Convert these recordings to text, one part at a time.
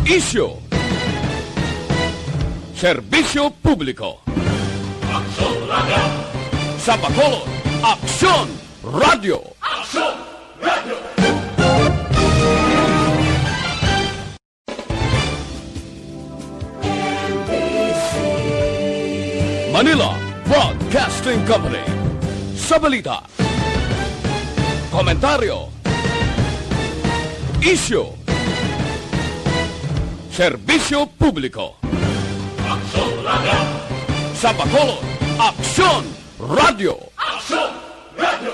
Isyu, serbisyo publiko. Aksyon Radio! Sa Bacolod, Aksyon Radio. Aksyon Radio! Manila Broadcasting Company. Sa balita, komentaryo, isyu, serbisyo publiko. Aksyon Radio! Sa Bacolod, Aksyon Radio. Aksyon Radio!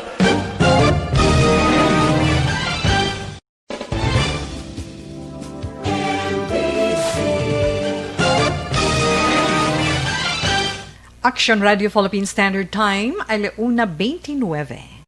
Action Radio Philippine Standard Time, 1:29.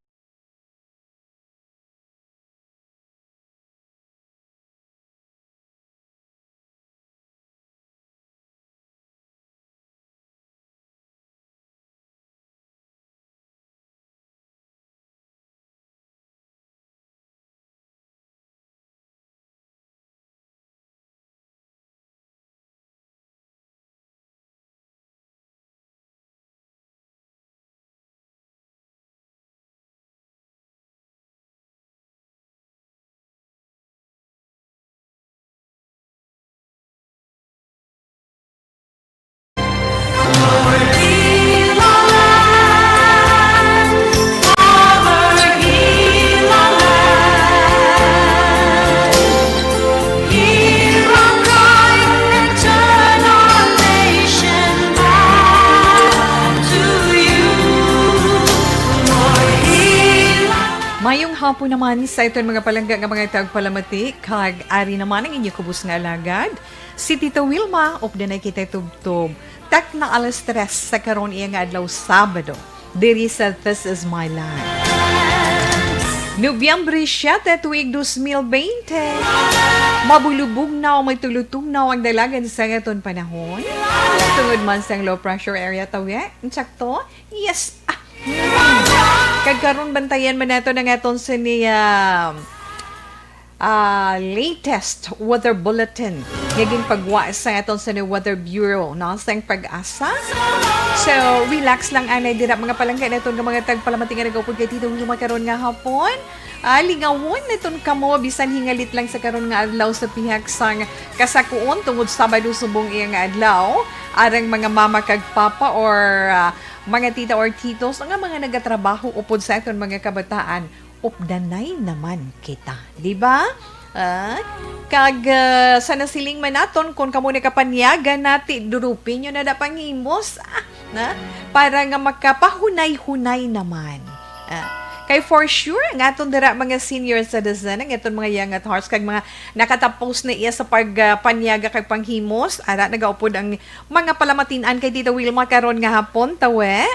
Mayong hapon naman sa ito mga palangga nga mga tagpalamati, kag ari naman ang inyong kubos nga alagad. Si Tita Wilma, opdanay kita tubtob. Tak na alas 3 sa karon iya nga adlaw Sabado. Diri sa This Is My Life. Nobyembre 7, tuig 2020. Mabulubog na o may tulutugnaw ang dalagan sa ngaton panahon. Tungod man sa low pressure area tawi. Insakto? Yes. Kagkaroon bantayan man nato ng aton sa latest weather bulletin. Ngaging pagwa sa aton sa Weather Bureau, no? Sa pag-asa. So, relax lang anay dira mga palangga naton nga mga tagpalamati nga nagupod kay Tito Wilma karon nga hapon. Lingawon naton kamo bisan hingalit lang sa karon nga adlaw sa pihak sang kasakuon tungod Sabado subong iya nga adlaw. Arang mga mama kag papa or mga tita or titos nga mga nagatrabaho upod sa aton mga kabataan, updanay naman kita, di ba? Sa nasiling man naton kung kamo nakapanyaga nati durupin nyo na dapangimos na para nga makapahunay-hunay naman. Kay for sure, nga itong dara mga senior citizen, nga itong mga young at hearts, kag mga nakatapos na iya sa pagpanyaga kag panghimos, ara nagaupod ang mga palamatinan kay Tita Wilma karon nga hapon, tawe.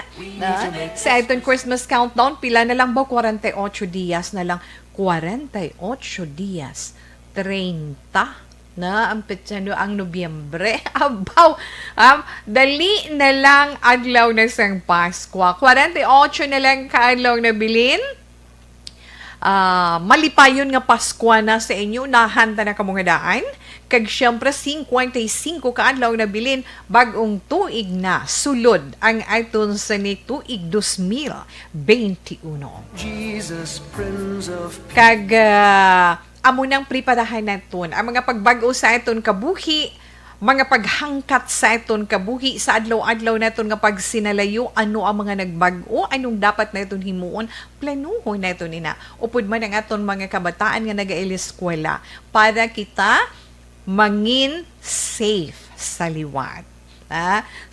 Sa itong Christmas countdown, pila na lang ba? 48 dias na lang. 48 dias. 30 na ang petsano ang Nobyembre. Abaw! Dali na lang adlaw na sang Pasko. 48 na lang kaadlaw na bilin. Malipayon nga Pasko na sa inyo. Nahanta na kamungadaan. Kag syempre 55 kaadlaw na bilin. Bagong tuig na. Sulod ang aton sa ni tuig 2021. Kag amo nang preparahan naton ang mga pagbago sa aton kabuhi, mga paghangkat sa aton kabuhi sa adlaw-adlaw naton nga pagsinalayo, ano ang mga nagbago, anong dapat naton himuon, planuhon naton ina. Upod man ang aton mga kabataan nga nagaeskwela para kita mangin safe sa liwat.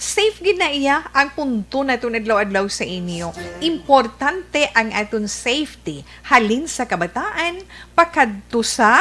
Safe gid na iya ang punto naton adlaw-adlaw sa inyo. Importante ang aton safety halin sa kabataan pakadto sa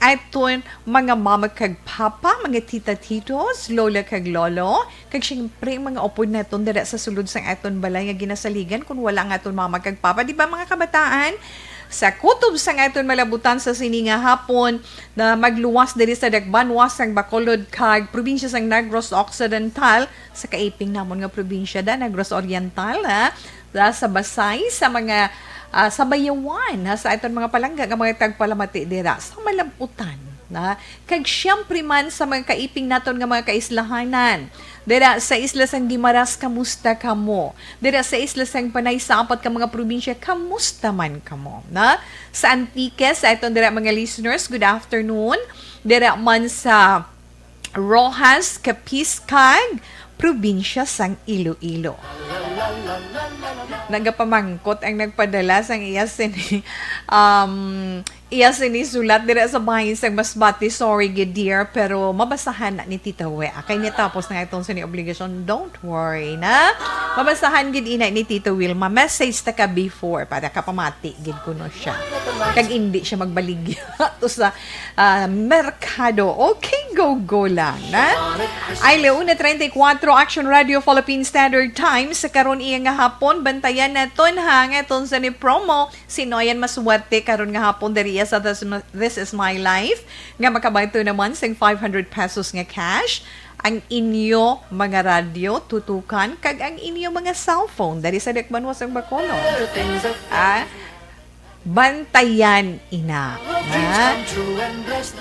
aton mga mama kag papa, mga tita-titos, lola kag lolo, kag syempre mga upod naton dira sa sulod sang aton balay nga ginasaligan kung wala nga aton mama kag papa, di ba mga kabataan? Sa kutob sang aton malabutan sa sininga hapon na magluwas diri sa Dagbanwas sang Bacolod kag probinsya sang Negros Occidental sa kaiping namon nga probinsya da Negros Oriental sa Basay sa mga sa Bayawan sa aton mga palangga nga mga tagpalamati dira sa Malabutan Na? Kag siyempre man sa mga kaiping naton nga mga kaislahanan. Dira sa Isla Sang Guimaras, kamusta ka mo? Dira sa Isla Sang Panay sa apat ka mga probinsya, kamusta man ka mo? Na? Sa Antiques, sa itong dira mga listeners, good afternoon. Dira man sa Rojas, Capiz-Cag, probinsya sang Iloilo. Nagapamangkot ang nagpadala sang iya sinisulat dira sa bahin sang Masbate. Sorry good dear, pero mabasahan na ni Tita We. Kay niya tapos na itong sini obligasyon. Don't worry na. Mabasahan gid ina ni Tita Wilma. Message ta ka before para kapamati gid kuno siya. Kag hindi siya magbaligya to sa merkado. Okay, go lang na. Ay leuna 34 Action Radio Philippine Standard Time sa karon iya nga hapon bantayan naton ha nga itong sa ni promo si Noyan Maswerte karon nga hapon diri sa This Is My Life nga makabayto naman sing 500 pesos nga cash ang inyo mga radyo tutukan kag ang inyo mga cellphone dari sa Dekmanwas ang Bacolod. Bantayan ina.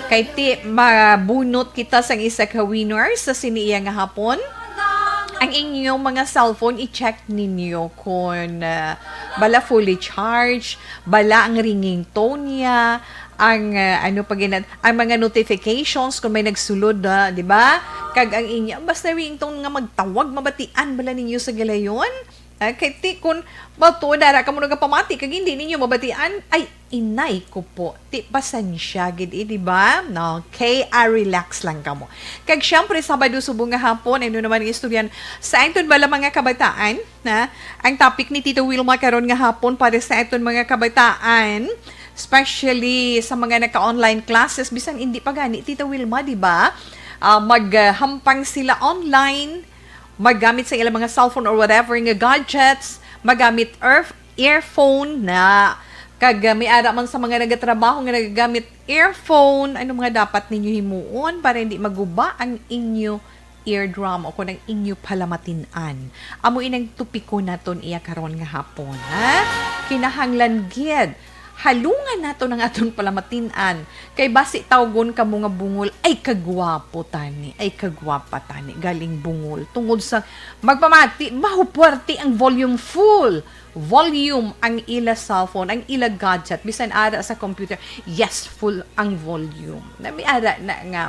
Kay ti mabunot kita sang isa ka winner sa siniya nga hapon. Ang inyong mga cellphone, i-check ninyo kung bala fully charged, bala ang ringing tone niya, ang ang mga notifications kung may nagsulod, di ba? Kag ang inyo, basta ringtone nga magtawag, mabatian bala ninyo sa galayon. Kay ti kun bato dara ka mo nagapamati kag hindi ninyo mabatian ay inay ko po ti pasensya gid di ba no okay relax lang kamo kag syempre Sabado subong nga hapon ano naman ang istoryan sa aton bala mga kabataan na ang topic ni Tito Wilma karon nga hapon para sa aton mga kabataan especially sa mga naka-online classes bisan hindi pa gani Tito Wilma di ba maghampang sila online magamit sa ilang mga cellphone or whatever nga gadgets, magamit earphone na kag may ara man sa mga nagatrabaho nga nagagamit earphone, ano mga dapat ninyo himuon para hindi maguba ang inyo eardrum o kung ang inyo palamatinan. Amo inang tupiko naton iya karon nga hapon, ha? Kinahanglan gid halungan nato ng aton palamatinan kay basi tawgon ka mga bungol ay kagwapo tani ay kagwapa tani galing bungol tungod sa magpamati mahupuerte ang volume full volume ang ila cellphone ang ila gadget bisan ara sa computer yes full ang volume nabi ara na nga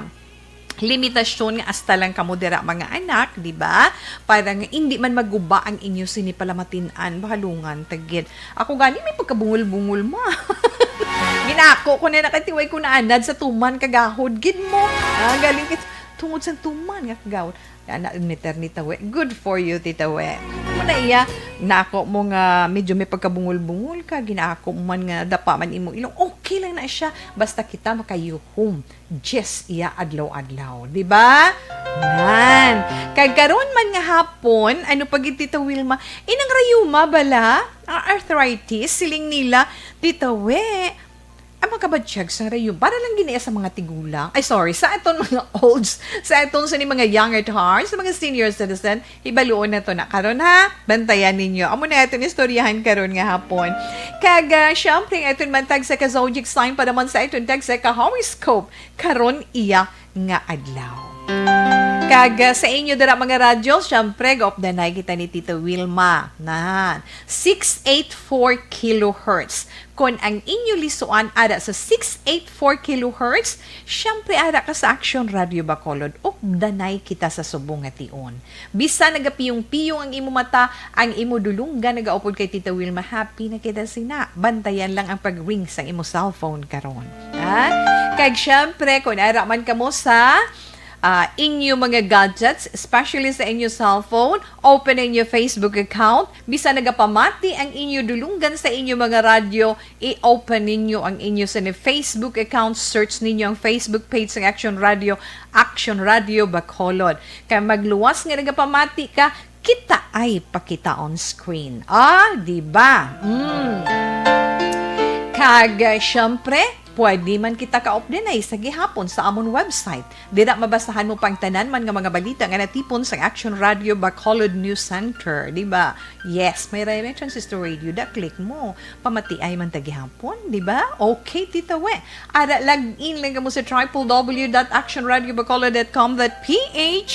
limitasyon nga hasta lang kamo dira mga anak, di ba? Para nga hindi man maguba ang inyo sinipalamatinan, bahalungan tagid. Ako gani may pagkabungol-bungol ma. Ginako ko na nakatiway ko na anad sa tuman kagahod gid mo. Galing kit tungod sa tuman nga kagahod. Anak ni Tita We. Good for you, Tita We. Muna iya, nako mo nga medyo may pagkabungol-bungol ka, ginako mo man nga dapa man imo ilong, okay lang na siya. Basta kita makayuhom. Just iya adlaw-adlaw. Diba? Nan. Kagkaroon man nga hapon, ano pag Tita Wilma, inang rayuma bala, ang arthritis, siling nila, Tita We, ang mga kabatsyag sa rayon, para lang ginaya sa mga tigulang. Ay, sorry, sa aton mga olds, sa aton sa ni mga young at heart, sa mga senior citizen, ibaluon na to na. Karon ha, bantayan ninyo. Amo na aton istoryahan karon nga hapon. Kaga, syempre, aton man tag sa ka-zodiac sign, para man sa aton tag sa ka-horoscope. Karon iya nga adlaw. Kaga sa inyo dara mga radyo, syempre, go up the night kita ni Tita Wilma. Na 684 kilohertz. Kung ang inyo lisuan ada sa 684 kilohertz, syempre ada ka sa Action Radio Bacolod. Up the night kita sa subong nga tion. Bisa nagapiyong-piyong ang imo mata, ang imo dulunggan nagaupod kay Tita Wilma, happy na kita sina. Bantayan lang ang pag-ring sa imo cellphone karon. Ha? Kag syempre, kung ara man kamo sa inyo mga gadgets, especially sa inyo cellphone, open inyo Facebook account, bisa nagapamati ang inyo dulunggan sa inyo mga radyo, i-open ninyo ang inyo sa Facebook account, search ninyo ang Facebook page ng Action Radio Bacolod. Kaya magluwas nga nagapamati ka, kita ay pakita on screen. Di ba? Kag syempre, pwede man kita ka-update sa gihapon sa amon website. Dira mabasahan mo pang tanan man nga mga balita nga natipon sa Action Radio Bacolod News Center, di ba? Yes, may Transistor Radio, click mo. Pamatiay man ta gihapon, di ba? Okay, Tita We. Ara log-in lang ka mo sa www.actionradiobacolod.com.ph.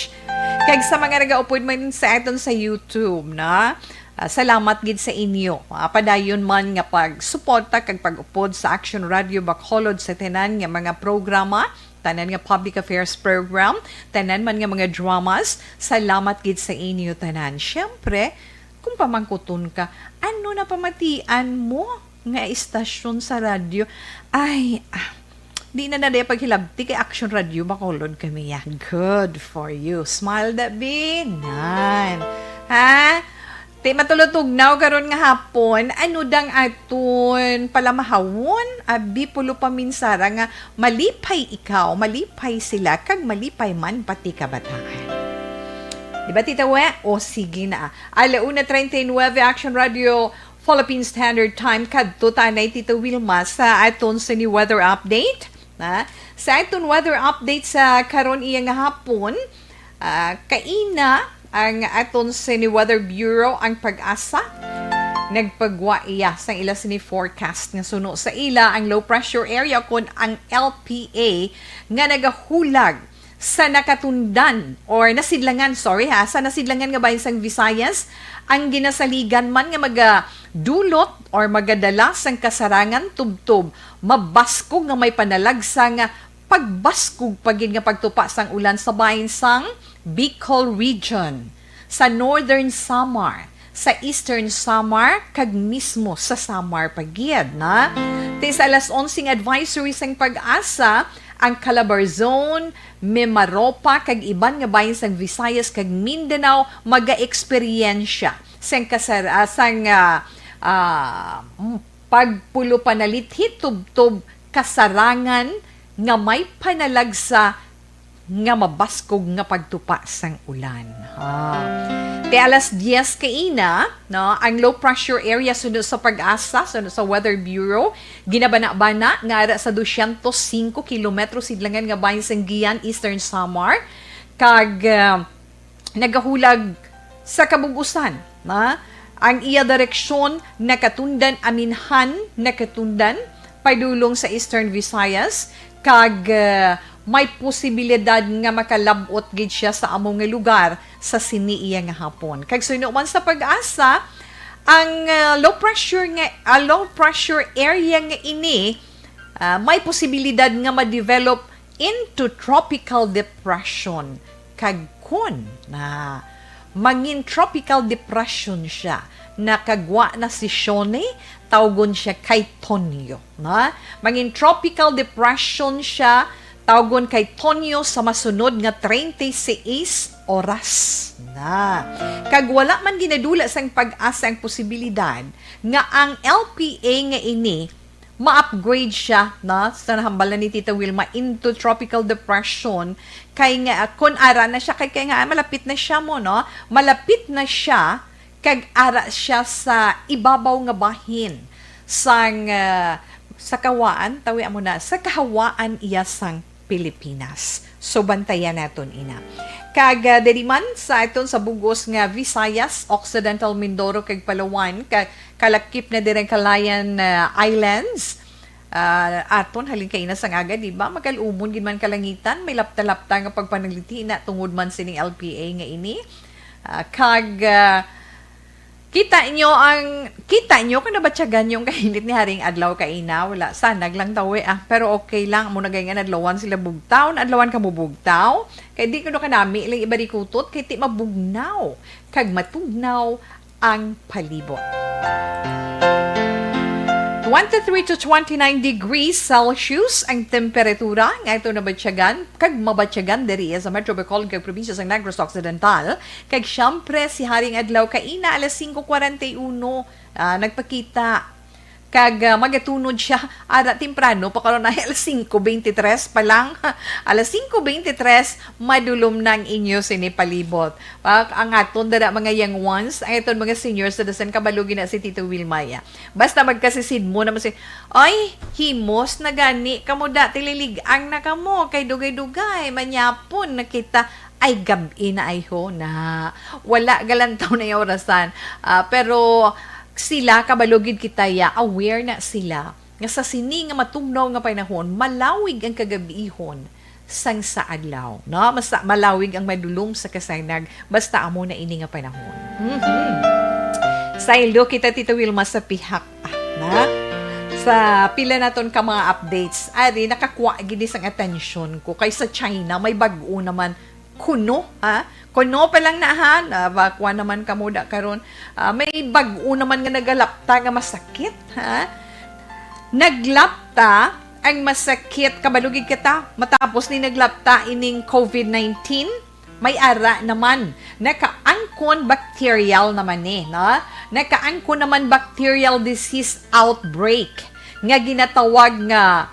Kag sa mga nag-upload man sa aton sa YouTube, na salamat gid sa inyo. Padayon man nga pag-suporta kag pag-upod sa Action Radio Bacolod sa tanan nga mga programa, tanan nga public affairs program, tanan man nga mga dramas. Salamat gid sa inyo tanan. Syempre, kung pamangkuton ka, ano na pamatian mo nga istasyon sa radyo? Ay, di na naday paghilabti kay Action Radio Bacolod kami ya. Good for you. Smile that binan. Ha? Di matulutugnaw karon nga hapon, ano dang aton palamahawon, abi pulo paminsara nga malipay ikaw, malipay sila, kag malipay man pati kabataan. Diba, Tita We? O sige na. 1:39 Action Radio Philippine Standard Time, kadto tanay Tita Wilma sa aton sa new weather update. Na? Sa aton weather update sa karon iya nga hapon, kaina ang aton sa ni Weather Bureau ang pag-asa nagpagwa iya sa ila sini forecast nga suno sa ila ang low pressure area kon ang LPA nga nagahulag sa nakatundan or nasidlangan sa nasidlangan nga bahin sang Visayas ang ginasaligan man nga magadulot or magadala sang kasarangan tubtob mabaskog nga may panalagsa nga pagbaskog pagin nga pagtupa sang ulan sa bahin sang Bicol Region, sa Northern Samar, sa Eastern Samar, kag mismo sa Samar pagyed na. Sa alas 11 advisory sang pag-asa, ang Calabarzon, Mimaropa, kag iban nga bahin sang Visayas, kag Mindanao, maga-eksperyensya sang pagpulo panalithit tubtob kasarangan nga may panalagsa nga mabaskog nga pagtupa sang ulan. Te alas 10 kaina, no, ang low pressure area sunod sa pag-asa, sunod sa Weather Bureau, ginabana-bana nga ara sa 205 kilometro sidlangan nga bahin sang Gian, Eastern Samar, kag nagahulag sa kabugusan, na ang iya direksyon nakatundan Aminhan, nakatundan padulong sa Eastern Visayas, kag may posibilidad nga makalabot gid siya sa among nga lugar sa siniiya nga hapon. Kag suno man sa pag-asa, ang low pressure area nga ini may posibilidad nga ma-develop into tropical depression. Kag kun na mangin tropical depression siya, nakagwa na si Shone, tawgon siya kay Tonyo. Na? Mangin tropical depression siya, tawgon kay Tonyo sa masunod nga 36 oras na. Kag wala man ginadula sang pag-asa ang posibilidad nga ang LPA nga ini ma-upgrade siya na sa nahambalan ni Tita Wilma into tropical depression kay nga kun ara na siya kay nga malapit na siya mo no, malapit na siya kag ara siya sa ibabaw nga bahin sang sa kawaan tawi mo na sa kahawaan iya sang Pilipinas. So bantayan naton ina. Kag diri man sa aton sa bugos nga Visayas, Occidental Mindoro kag Palawan, kalakip na direng Calayan Islands. Aton halin kay ina sang aga di ba magalumon gid man kalangitan, may lapta-lapta nga pagpanangliti na tungod man sining LPA nga ini. Kita nyo kung nabatsagan yung kainit ni Haring Adlaw kaina, wala, sanag lang tawe pero okay lang, muna ganyan adlawan sila bugtaw, adlawan ka mo bugtaw, kaya di ko na kanami, ilang iba di kutot, kaya di mabugnaw, kag matugnaw ang palibot. 23 to 29 degrees Celsius ang temperatura nga ito nabatsagan kag mabatsagan diri sa Metro Bacolod kag probinsya sa Negros Occidental kag syempre si Haring Adlaw kaina alas 5:41 nagpakita kag magatunod siya ara temprano pa karon na alas 5:23 pa lang. Alas 5:23 madulom nang inyo sinipalibot. Ang aton dara mga young ones, ang aton mga seniors citizen kabalugin na si Tito Wilmaya. Basta magkasisid mo naman si ay himos na gani kamo da tililigang na kamo kay dugay-dugay manyapon nakita ay gabi na ay ho na wala galantaw na yung orasan. Pero sila kabalugid kita ya aware na sila nga sa sini nga matugnaw nga panahon malawig ang kagabihon sang sa adlaw no mas malawig ang madulom sa kasaynag basta amo na ini nga panahon. Sa ilo kita Tito Wilma sa pihak na sa pila naton ka mga updates ari nakakuha gid sang atensyon ko kay sa China may bag-o naman kuno kuno pa lang na bakwa naman kamuda karon may bag-o naman nga nagalapta nga masakit naglapta ang masakit kabalugig kita matapos ni naglapta ining COVID-19 may ara naman nakaangkon bacterial naman nakaangkon naman bacterial disease outbreak nga ginatawag nga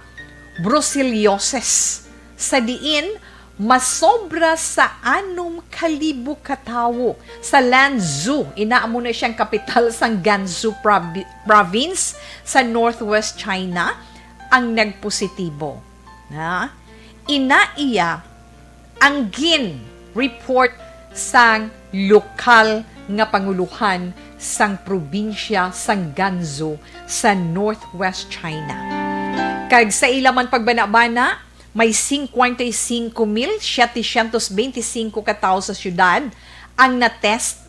brucellosis sa diin masobra sa 6,000 katawo sa Lanzhou. Inaamo na siyang kapital sa Gansu province sa Northwest China ang nagpositibo. Inaiya ang report sang lokal nga panguluhan sang probinsya sang Gansu sa Northwest China. Kag sa ilaman pagbanabana, may 55,725 katao sa syudad ang na-test.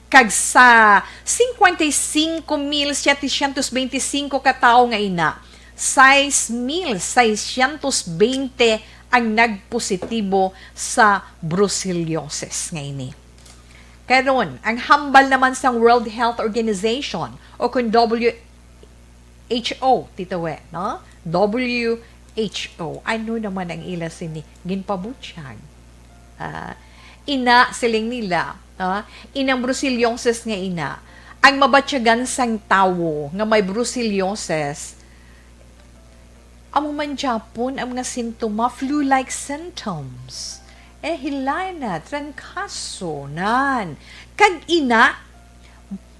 Kag sa 55,725 katao nga ina, 6,620 ang nagpositibo sa brucellosis nga ini. Karon, ang hambal naman sa World Health Organization o kung WHO, Tito We, no? WHO. Ano naman ang ila sini? Ginpabutyag. Ina siling nila. Inang brucellosis nga ina. Ang mabatyagan sang tawo nga may brucellosis, amo man Japon ang mga sintoma, flu-like symptoms. Hilay na, trangkaso, nan. Kag ina,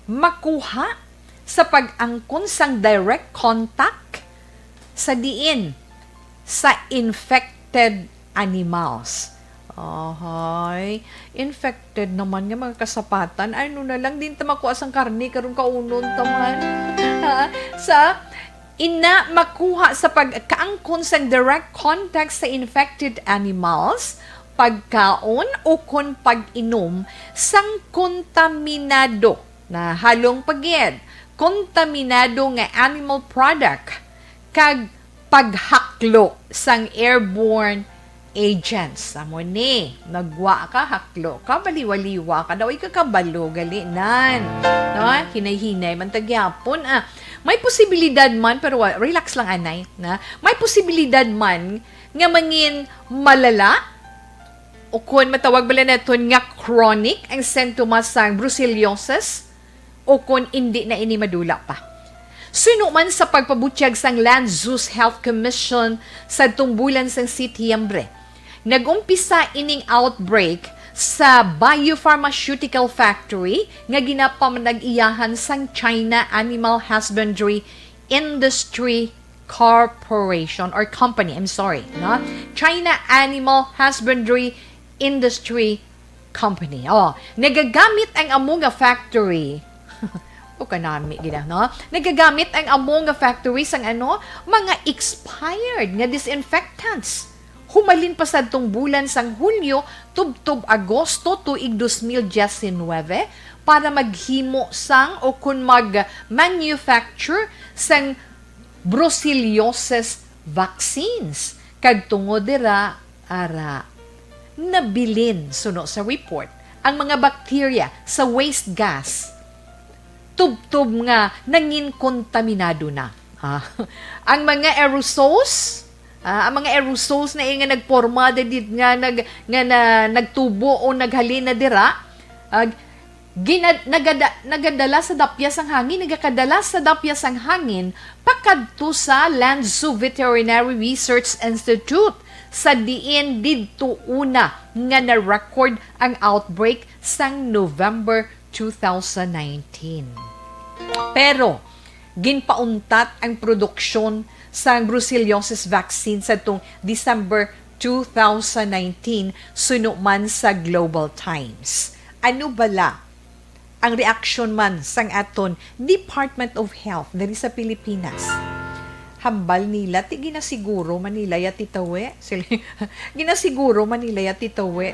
makuha sa pag-angkon sang direct contact sa diin sa infected animals. Infected naman nga mga kasapatan. Ano na lang din tamakuha sang karni karong kaunon taman. Sa ina makuha sa pagkaangkon sang direct contact sa infected animals, pagkaon o kon pag-inom sang kontaminado na halong pagyed. Kontaminado nga animal product kag paghaklo sang airborne agents. Amo ni, nagwa ka, haklo ka, baliwaliwa ka, daw ka kabalo, galinan. No? Hinay-hinay, man tagyapon. May posibilidad man, pero relax lang anay, na may posibilidad man nga mangin malala o kung matawag bala naton nga chronic ang sintomas sang brucellosis o kung hindi na ini madula pa. Suno man sa pagpabutyag sang Lanzhou's Health Commission sa tungbulan sang Setyembre, nagumpisa ining outbreak sa biopharmaceutical factory nga ginapamanag-iyahan sang China Animal Husbandry Industry Corporation or Company, no? China Animal Husbandry Industry Company. Nagagamit ang amo nga factory o kanami gina, no? Nagagamit ang amo nga factory sang mga expired nga disinfectants. Humalin pa sa tong bulan sang Hulyo, tub-tub Agosto tuig 2019 para maghimo sang o kun mag-manufacture sang brucellosis vaccines. Kag tungod dira ara nabilin suno sa report ang mga bakterya sa waste gas tub-tub nga nangin kontaminado na. Ang mga aerosols na nga nagporma did nga nagtubo o naghalin na dira nagadala sa dapyas ang hangin, nagakadala sa dapyas ang hangin pakadto sa Lanzhou Veterinary Research Institute sa diin didto una nga na-record ang outbreak sang November 2019. Pero ginpauntat ang produksyon sa brucellosis vaccine sa itong December 2019 suno man sa Global Times. Ano bala ang reaction man sang aton Department of Health diri sa Pilipinas? Hambal nila ti ginasiguro manila ya titawe ginasiguro manila ya titawe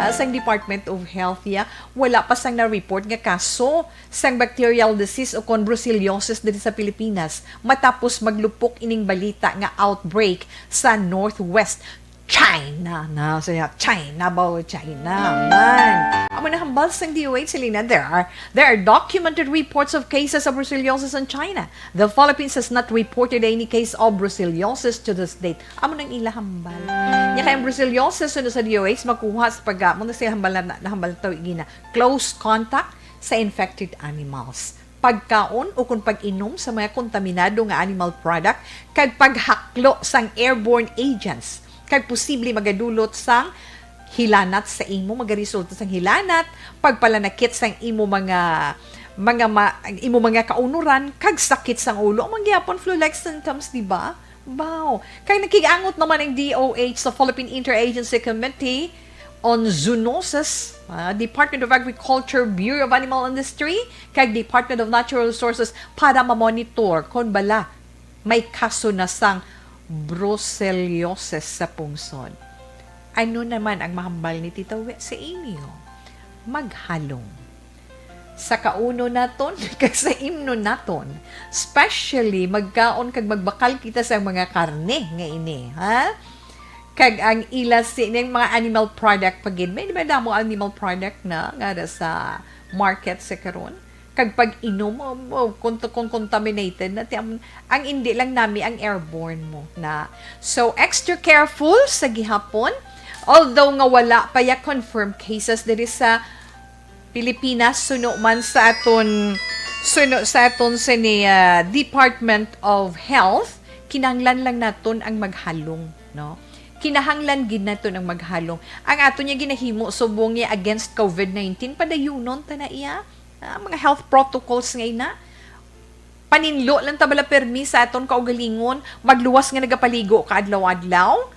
sang Department of Health wala pa sang na-report nga kaso sang bacterial disease o kon brucellosis diri sa Pilipinas matapos maglupok ining balita nga outbreak sa Northwest China na saya China man. Amo na hambal sang DOH Selena, there are documented reports of cases of brucellosis in China. The Philippines has not reported any case of brucellosis to this date. Amo nang ila hambal. Nya kay brucellosis suno sa DOH makuha sa paggamon na siya hambal na hambal taw igina. Close contact sa infected animals. Pagkaon o kung pag-inom sa mga kontaminado nga animal product kag paghaklo sang airborne agents kag posible magadulot sang hilanat sa imo, magaresulta sang hilanat, pagpalanakit sang imo mga kaunuran kag sakit sang ulo. Mangyapon flu-like symptoms, di ba? Wow. Kay nakigangot naman ang DOH sa Philippine Interagency Committee on Zoonosis, Department of Agriculture, Bureau of Animal Industry, kag Department of Natural Resources para ma-monitor kung bala may kaso na sang brucellosis sa pungsod. Ano naman ang mahambal ni Tita We sa inyo? Maghalong. Sa kauno naton, kag sa imno naton, especially magkaon kag magbakal kita sa mga karne nga ini, ha? Kag ang ila sining mga animal product pagid, may di ba damo animal product na nga sa market sa karon? Kag pag inom mo contaminated na ang hindi lang nami ang airborne mo na. So extra careful sa gihapon, although nga wala pa ya confirmed cases diri sa Pilipinas suno man sa aton sa ni Department of Health, kinahanglan lang naton ang maghalong, no? Kinahanglan gid naton ang maghalong. Ang ato niya ginahimo subong niya against COVID-19 padayunon ta na iya. Mga health protocols ngayon na paninlo lang tabala permi sa aton kaugalingon magluwas nga nagapaligo ka adlaw-adlaw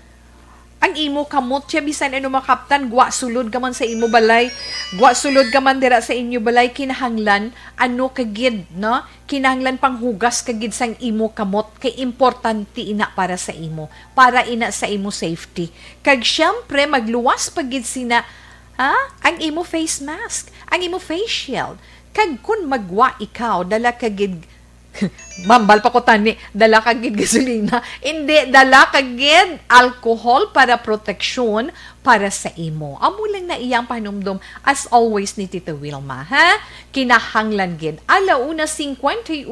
ang imo kamot siya bisan ano makaptan gwa sulod ka man sa imo balay gwa sulod ka man dira sa inyo balay kinahanglan ano kagid no kinahanglan panghugas kagid sang imo kamot kay importante ina para sa imo para ina sa imo safety kag syempre magluwas pagid sina ang imo face mask ang imo face shield kag kun magwa ikaw dala kagid mambal pa ko tani dala kagid gasolina hindi dala kagid alcohol para proteksyon para sa imo amo lang na iyang panumdum as always ni Tita Wilma ha kinahanglan gid 1:51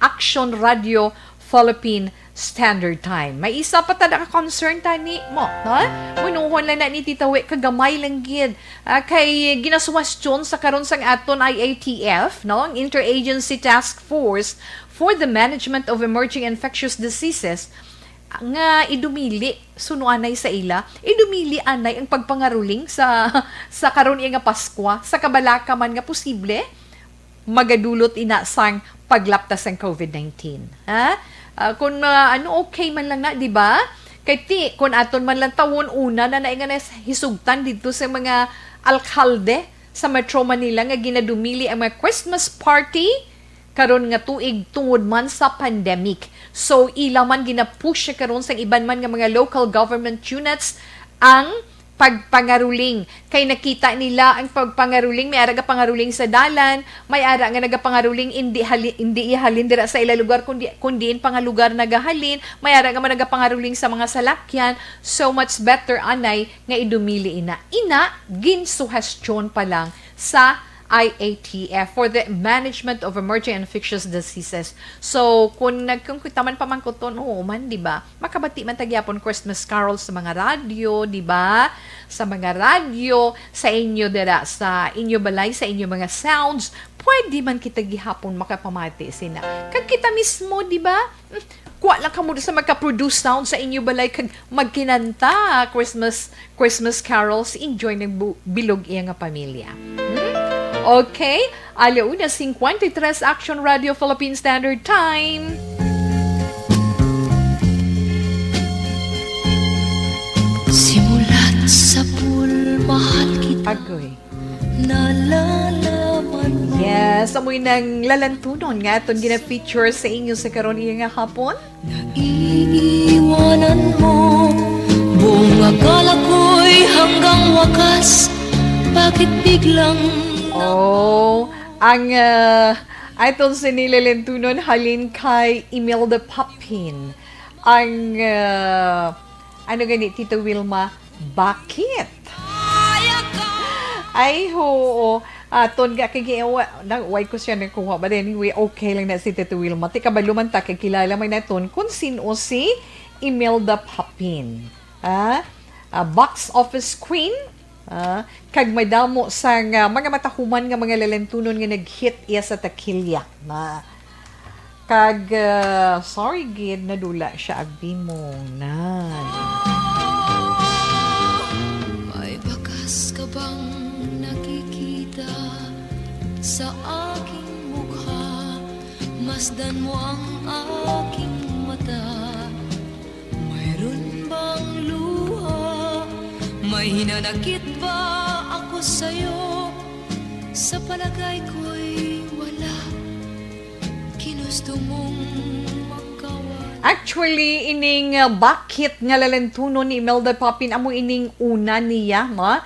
Action Radio Philippine Standard Time. May isa pa tada ka concern tani mo, ha? Munuhon lang na ni Tita We kagamay lang gid. Kay ginasuwestyon sa karon sang aton IATF, no, ang Interagency Task Force for the Management of Emerging Infectious Diseases nga idumili sunuanay sa ila idumili anay ang pagpangaruling sa karon nga Paskwa sa kabalaka man nga posible magadulot ina sang paglaptas ng COVID-19, ha? Kung okay man lang na, di ba? Kay kung aton man lang tawon una na naingan hisugtan dito sa mga alkalde sa Metro Manila nga ginadumili ang mga Christmas party karon nga tuig tungod man sa pandemic. So ila man ginapush siya karon sa iban man nga mga local government units ang pagpangaruling. Kay nakita nila ang pagpangaruling, may ara nga pangaruling sa dalan, may ara nga nagapangaruling hindi ihalin dira sa ila lugar kundi pangalugar nagahalin, may ara nga nagapangaruling sa mga salakyan. So much better anay nga idumili ina. Ginsuhestyon pa lang sa IATF for the Management of Emerging Infectious Diseases. So, kung nagkungkitaman pa man ko to, man, di ba? Makabati man tagyapon Christmas carols sa mga radyo, di ba? sa mga radyo, sa inyo dira, sa inyo balay, sa inyo mga sounds, pwede man kita gihapon makapamati sina. Kag kita mismo, di ba? Kuha lang ka muna sa magka-produce sound sa inyo balay kag magkinanta Christmas carols, enjoy ng bilog iya nga pamilya. Okay, alauna 53 Action Radio Philippine Standard Time. Simulat sa pool, mahal kita. Agoy. Nalalaman mo. Yes, amoy ng lalantunon nga itong gina-feature sa inyo sa karon iya nga hapon. Iiwanan mo. Buong akala ko'y hanggang wakas. Bakit biglang Oh, ang itong sinilalantunon halin kay Imelda Papin. Ang ano gani, Tita Wilma, bakit? Ay, ho, ton ga kagiyawa, way ko siya nakuha, but anyway, okay lang na si Tita Wilma. Tika ba lumanta, kakilala may na ton kung sino si Imelda Papin. Box office queen, kag may damo sa mga matahuman nga mga lalantunon nga nag-hit iya sa takilya. Kag, sorry gid, nadula siya agbimongan. may bakas ka bang nakikita sa aking mukha? Masdan mo ang aking mata. Mayroon bang luha? May hinanakit ba ako sa'yo? Sa palagay ko'y wala. Ginusto mong magkawa. Actually, ining bakit nga lalantunon ni Imelda Papin, amo ining una niya, ma?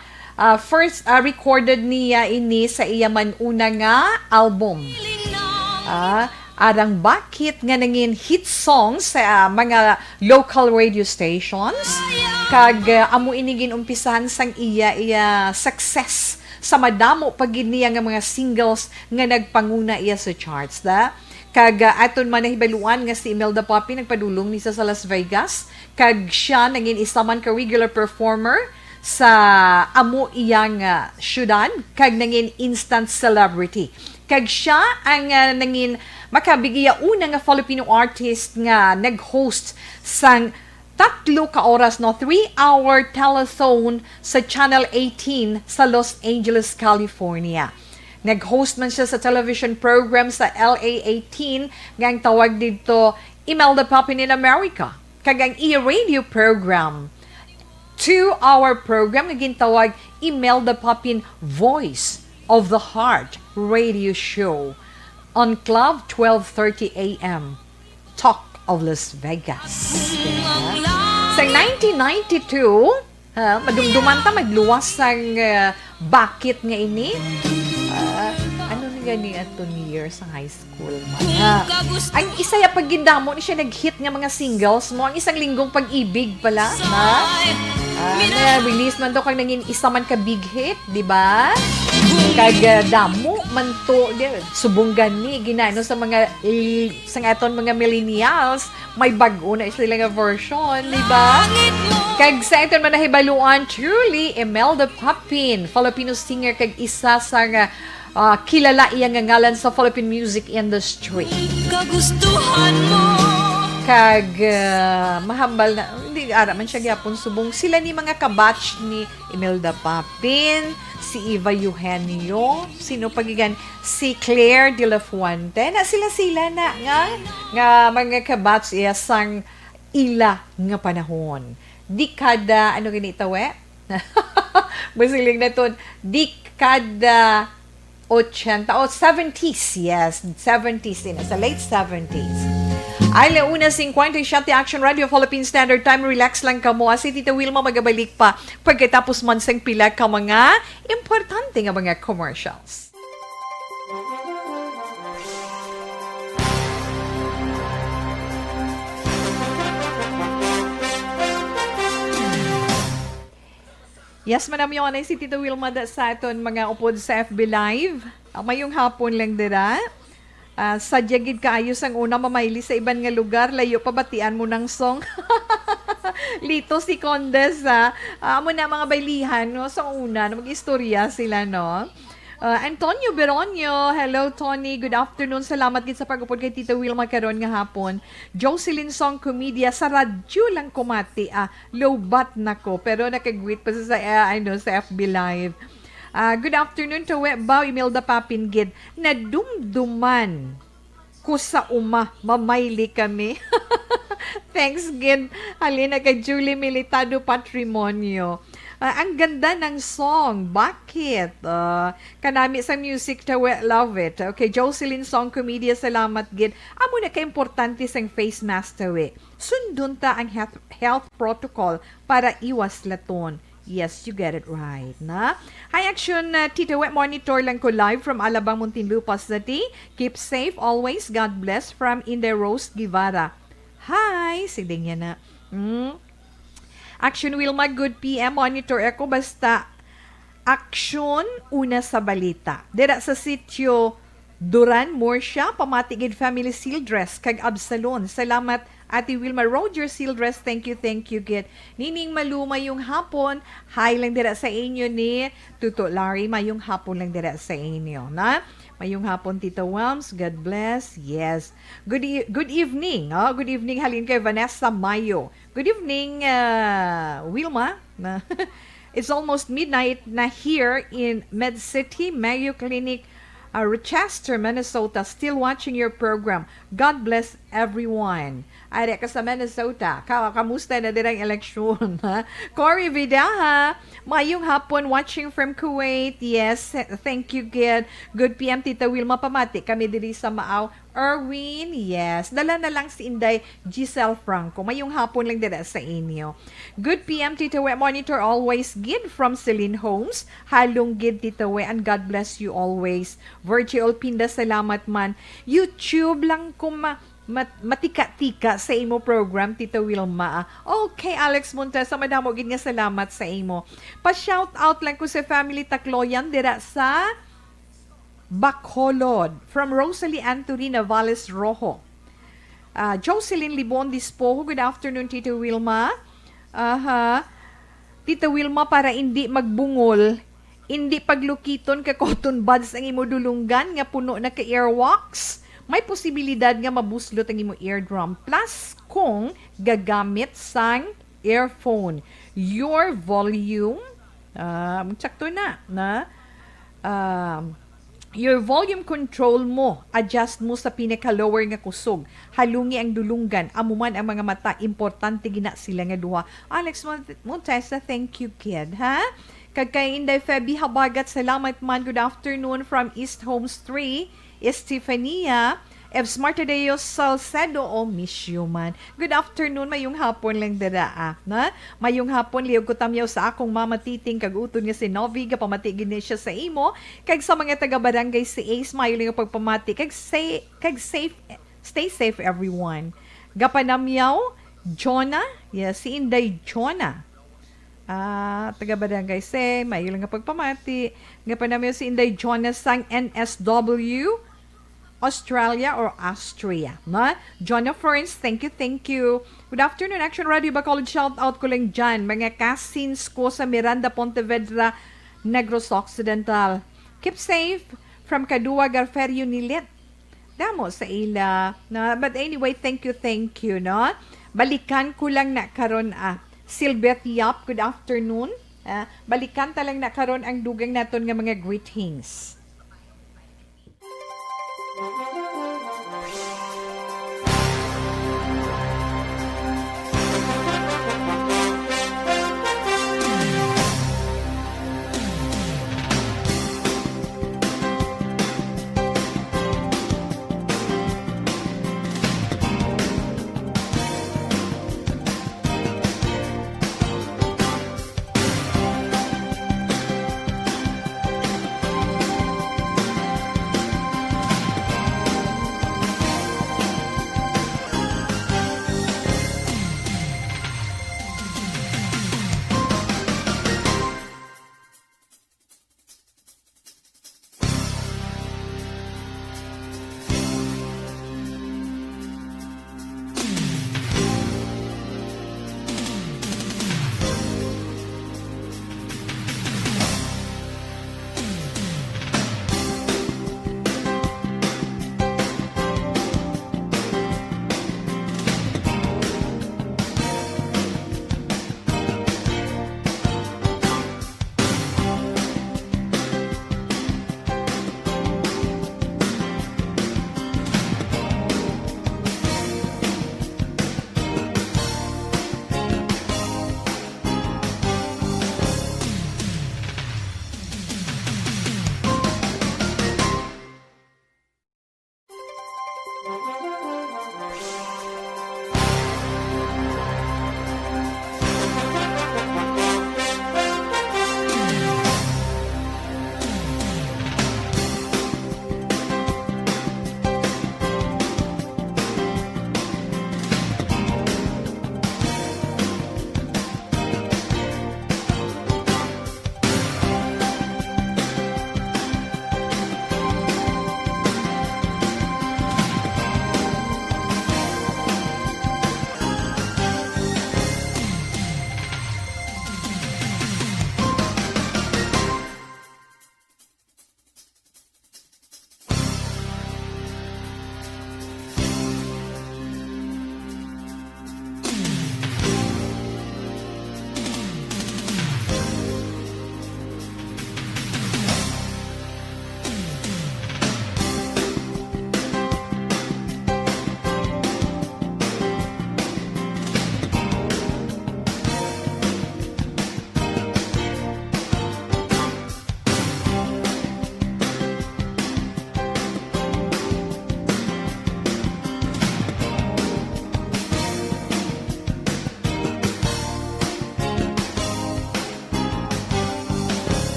First, recorded niya ini sa iya man una nga album. Arang bakit nga nangin hit song sa mga local radio stations. Kag amo inigin umpisahan sang iya success sa madamo pagid niya nga mga singles nga nagpanguna iya sa charts da. Kag aton man nahibaluan nga si Imelda Papin nagpadulong ni sa Las Vegas. Kag siya naging isa man ka regular performer sa amo iyang syudad. Kag naging instant celebrity. Kag siya ang naging makabigiya una nga Filipino artist nga nag-host sang 3 ka oras, 3-hour telethon sa Channel 18 sa Los Angeles, California. Nag-host man siya sa television program sa LA18 nga ang tawag dito Imelda Papin in America. Kag ang i-radio program, 2-hour program nga gintawag Imelda Papin Voice of the Heart radio show on Club 12:30 AM, Talk of Las Vegas. Sa 1992, madumduman ta magluwas ang bakit nga ini. Ano na gani aton year sa high school man. Ang isa ya pagindamo ni siya nag-hit nga mga singles mo, ang isang linggong pag-ibig pala, na-release man to kag nangin isa man ka big hit, di ba? Kag damo man to, subong gani ginano sa mga sa aton mga millennials, may bag-o na sila nga version, di ba? Kag sa aton man nahibaluan, truly Imelda Papin, Filipino singer kag isa sa kilala iya nga ngalan sa Philippine music industry. Kagustuhan mo. Kag mahambal na, hindi ara man siya gyapon subong sila ni mga kabatch ni Imelda Papin, si Eva Eugenio, sino pagigan, si Claire de la Fuente, na sila na nga mga kabatch iya sang ila nga panahon. Dekada, ano ganito Basiling na to, dekada 80 o 70s, yes, 70s din, sa late 70s. Ay, launa 57 Action Radio Philippine Standard Time. Relax lang ka mo. Si Tita Wilma magabalik pa pagkatapos man sang pila ka mga importante nga mga commercials. Yes, manam yung anay si Tita Wilma sa aton mga upod sa FB Live. Mayong hapon lang dira. Sadyagid kaayos ang una mamayli sa iban nga lugar. Layo pabatian mo ng song. Lito si Condes, ha. Amo na mga bailihan, no? Sa una, na mag-istorya sila, no? Antonio Beronio, hello Tony, good afternoon. Salamat gid sa pag-upod kay Tita Wilma karon nga hapon. Jocelyn Song Comedia sa radyo lang kumati. Lowbat nako, pero nakagwit pa sa sa FB Live. Good afternoon to Webaw, Imelda Papingid. Nadumduman ko sa uma, mamayli kami. Thanks, Gid. Halina kay Julie Militado Patrimonio. Ang ganda ng song. Bakit? Kanami sa music to love it. Okay, Jocelyn Song Comedia, salamat, Gid. Amo na ka-importante sang face mask to Sundun ta ang health protocol para iwas laton. Yes, you get it right, na? Hi, Action, Tito Wet Monitor lang ko live from Alabang, Muntinlupa City. Keep safe always. God bless from Inde Rose Guevara. Hi! Siding yan na. Action Wilma, good PM. Monitor ako basta action una sa balita. Dira sa sitio Duran, Morsha, pamatigid family seal dress kag Absalon. Salamat Ate Wilma Roger seal dress. Thank you, Git. Nining Maluma yung hapon. Hi lang dira sa inyo ni Tuto Larry. Mayong hapon lang dira sa inyo, na? Mayong hapon, Tita Wams. God bless. Yes. Good evening. Good evening, halin kay Vanessa Mayo. Good evening, Wilma. It's almost midnight na here in Med City, Mayo Clinic, Rochester, Minnesota. Still watching your program. God bless everyone. Ari ka sa Minnesota. Kamusta na din ang eleksyon? Cory Vidaha, mayong hapon watching from Kuwait. Yes, thank you, Gid. Good PM, Tita Wilma Pamati. Kami diri sa Maaw. Erwin, yes. Dala na lang si Inday Giselle Franco. Mayong hapon lang dira sa inyo. Good PM, Tita We. Monitor always, Gid from Celine Homes. Halong Gid, Tita We, and God bless you always. Virtual Pinda, salamat man. YouTube lang matika-tika sa imo program, Tita Wilma. Okay, Alex Montesa, madamo gid nga salamat sa imo. Pa-shout out lang ko sa family Tacloyan dira sa Bacolod, from Rosalie Anturina Valles Rojo. Jocelyn Libon Dispoho, good afternoon, Tita Wilma. Tita Wilma, para hindi magbungol, hindi paglukiton ka cotton buds ang imo dulunggan nga puno na ka earwax, may posibilidad nga mabuslot ang imo eardrum. Plus, kung gagamit sang earphone, your volume, sakto your volume control mo, adjust mo sa pinaka-lower nga kusog. Halungi ang dulunggan, amuman ang mga mata, importante gina sila nga duha. Alex Montesa, thank you, kid, ha? Kagkay Inday Feby Habagat, salamat man. Good afternoon from East Homes 3, Estefania. Evs Martadeo Salcedo, miss you man. Good afternoon, mayong hapon lang dara, na? Mayong hapon, liyog ko tamyaw sa akong mama Titing, kag-uton nga si Novi, pamatigin niya siya sa imo, kag sa mga taga-barangay si Ace, mayo lang yung pagpamati, kag safe, stay safe everyone. Gapanamyaw, Jonah, yes, si Inday Jonah. Taga-barangay si, mayo lang nga pagpamati, gapanamyaw si Inday Jonah sang NSW, Australia or Austria, na? Jonah Ferns, thank you. Good afternoon, Action Radio Bacolod, shout out ko lang dyan, mga cousins ko sa Miranda, Pontevedra, Negros Occidental. Keep safe from Kadua, Garferio, Nilit. Damo sa ila, na? But anyway, thank you, no? Balikan ko lang na karon, Silbeth Yap, good afternoon. Balikan talang na karon ang dugang naton nga mga greetings.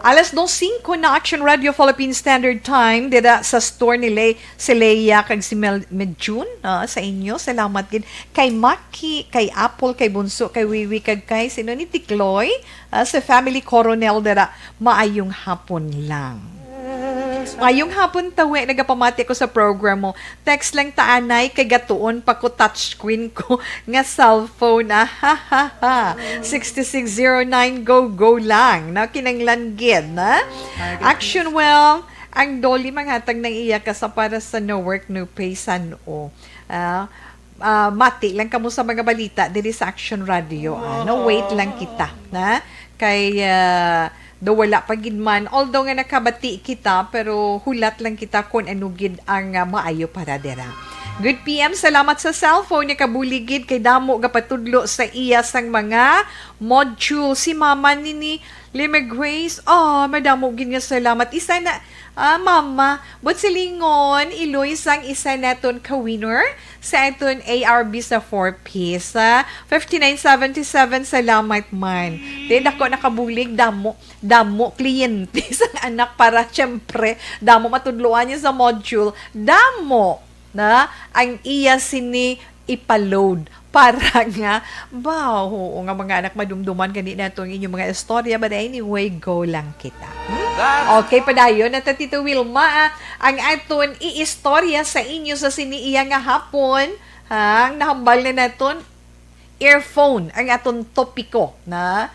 Alas 2:05 na Action Radio Philippine Standard Time dira sa store ni si Leia kag si Medjun sa inyo. Salamat gid kay Maki, kay Apple, kay Bunso, kay Wiwi kag kay sino ni Tikloy sa Family Coronel dira. Maayong hapon lang. Ngayong hapon tawi, nagapamati ko sa program mo. Text lang taanay, kay gatuon pa ko touchscreen ko nga cellphone. Ha ha ha. 6609 go lang. Na kinanglanggid na. Action well. Ang Dolly manghatag ng iya ka sa para sa no work no pay San-o. Mati lang kamo sa mga balita diri sa Action Radio. No wait lang kita na kay do wala pa gid man, although nga nakabati kita pero hulat lang kita kung ano gid ang maayo para dira. Good PM, salamat sa cellphone ni kabuligid kay damo gapatudlo sa iya sang mga module si mama ni Lime Grace. Madamo gid nga salamat. Isa na mama, but silingon iloy sang isa naton ka-winner sa aton ARB sa 4-piece. 5977 salamat man. Dako nakabulig damo kliyente sa anak para syempre damo matudloan niya sa module. Damo na ang iya sini ipaload para nga nga mga anak madumduman gani na itong inyong mga istorya, but anyway go lang kita. Okay padayon na Tito Wilma ang aton iistorya sa inyo sa siniiya nga hapon ang nahambal na naton earphone ang aton topiko na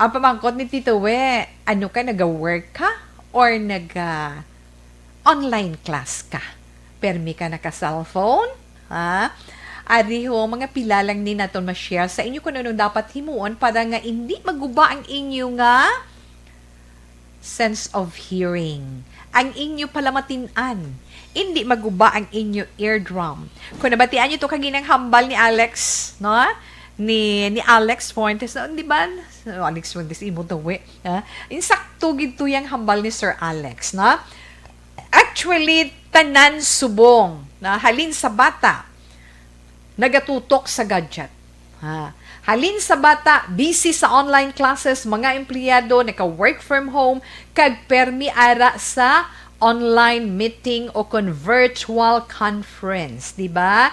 ang pamangkot ni Tito We, ano ka, naga-work ka or naga-online class ka? Permi ka naka-cellphone? Ari ho, mga pila lang ni naton ma-share sa inyo kung ano dapat himuon para nga hindi maguba ang inyo nga sense of hearing. Ang inyo palamatinan. Hindi maguba ang inyo eardrum. Kung nabatian nyo ito kaginang hambal ni Alex, no? Ni Alex Fuentes, no? Di ba? Alex Fuentes, imo dawi. Insakto gito yung hambal ni Sir Alex, no? Actually, tanan subong na halin sa bata nagatutok sa gadget. Halin sa bata busy sa online classes, mga empleyado naka-work from home kag permi ara sa online meeting o virtual conference, di ba?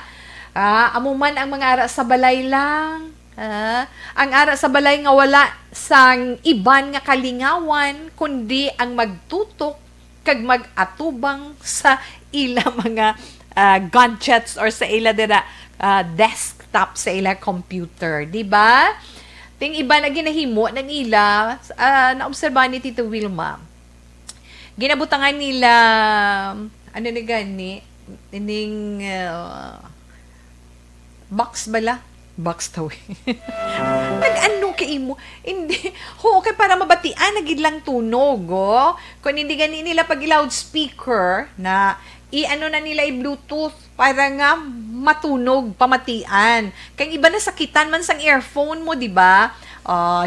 Amuman ang mga ara sa balay lang. Ang ara sa balay nga wala sang iban nga kalingawan kundi ang magtutok kag mag-atubang sa ila mga gadgets or sa ila dira desktop sa ila computer, di ba? Ting iba na ginahimo ng ila naobserbahan ni Tito Wilma. Ginabutangan nila ano na gani ining box bala box tawi. Nag-ano kay mo? Hindi. Okay, para mabatian, nagid lang tunog, Kung hindi gani nila pag loudspeaker na i-ano na nila i-Bluetooth para nga matunog, pamatian. Kaya iba na sakitan man sang earphone mo, di ba?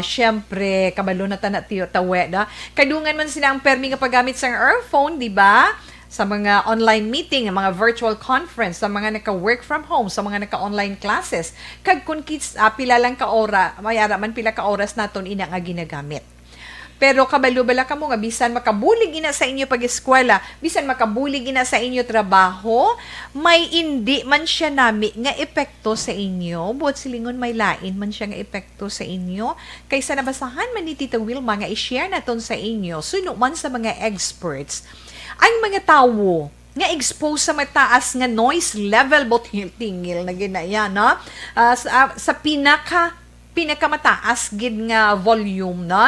Syempre, kabalo na tiyo tawe, na. Kadungan man sila ang permi nga paggamit sang earphone, di ba? Sa mga online meeting, mga virtual conference, sa mga naka-work from home, sa mga naka-online classes. Kag kun kids, pila lang ka oras, mayara man pila ka oras naton ina nga ginagamit. Pero kabalo-bala ka mo nga, bisan makabulig ina sa inyo pag-eskwela, bisan makabulig ina sa inyo trabaho, may hindi man siya nami nga epekto sa inyo. Buot silingon may lain man siya nga epekto sa inyo. Kaysa nabasahan man ni Tita Wilma nga i-share naton sa inyo, suno man sa mga experts, ang mga tawo nga exposed sa mataas nga noise level tingil na ginaya no sa pinakamataas gid nga volume no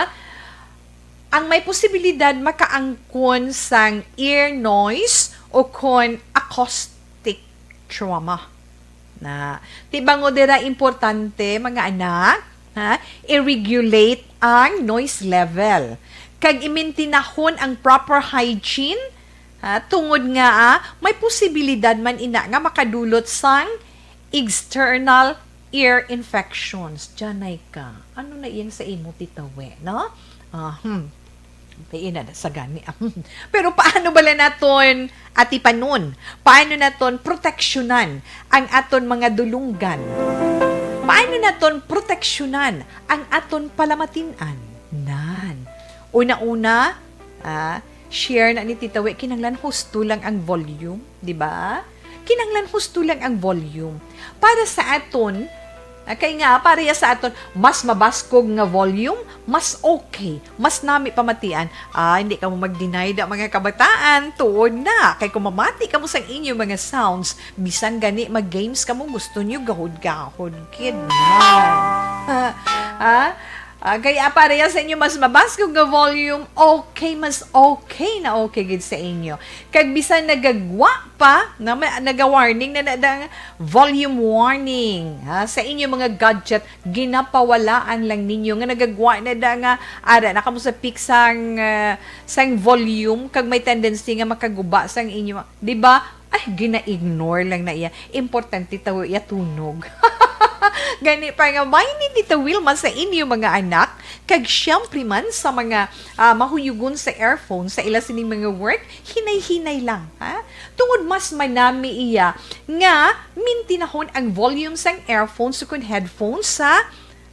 ang may posibilidad makaangkon sang ear noise o kon acoustic trauma na tibango dira importante mga anak i-regulate ang noise level kag imintinahon ang proper hygiene tungod nga may posibilidad man ina nga makadulot sang external ear infections. Janay ka. Ano na iyang sa imo titawe, no? Ina na sa gani. Pero paano bala naton atipanon? Paano naton proteksyonan ang aton mga dulunggan? Paano naton proteksyonan ang aton palamatinan? Nan. Una-una, share na ni Tita We, kinanglan husto lang ang volume, di ba? Kinanglan husto lang ang volume. Para sa aton, kay nga, para sa aton, mas mabaskog nga volume, mas okay, mas nami pamatian. Hindi ka mo mag-deny da mga kabataan, tuod na. Kay kung mamati ka mo sa inyo mga sounds, bisan gani, mag-games ka mo, gusto nyo gahod-gahod, kid na. Kaya para sa inyo, mas mabaskog nga volume, okay, mas okay na okay gid sa inyo. Kag bisan nagagwa pa, naga-warning na volume warning. Sa inyo mga gadget, ginapawalaan lang ninyo. Nga nagagwa na nga, nakamo sa peak sang volume, kag may tendency nga makaguba sang inyo. Diba? Gina-ignore lang na iya. Importante tawo iya tunog. Gani pa nga, may ni Tita Wilma sa inyo mga anak, kag syempre man sa mga mahuyugon sa earphone, sa ila sining mga work, hinay-hinay lang. Tungod mas manami iya, nga, mintinahon ang volume sang earphones o headphones sa,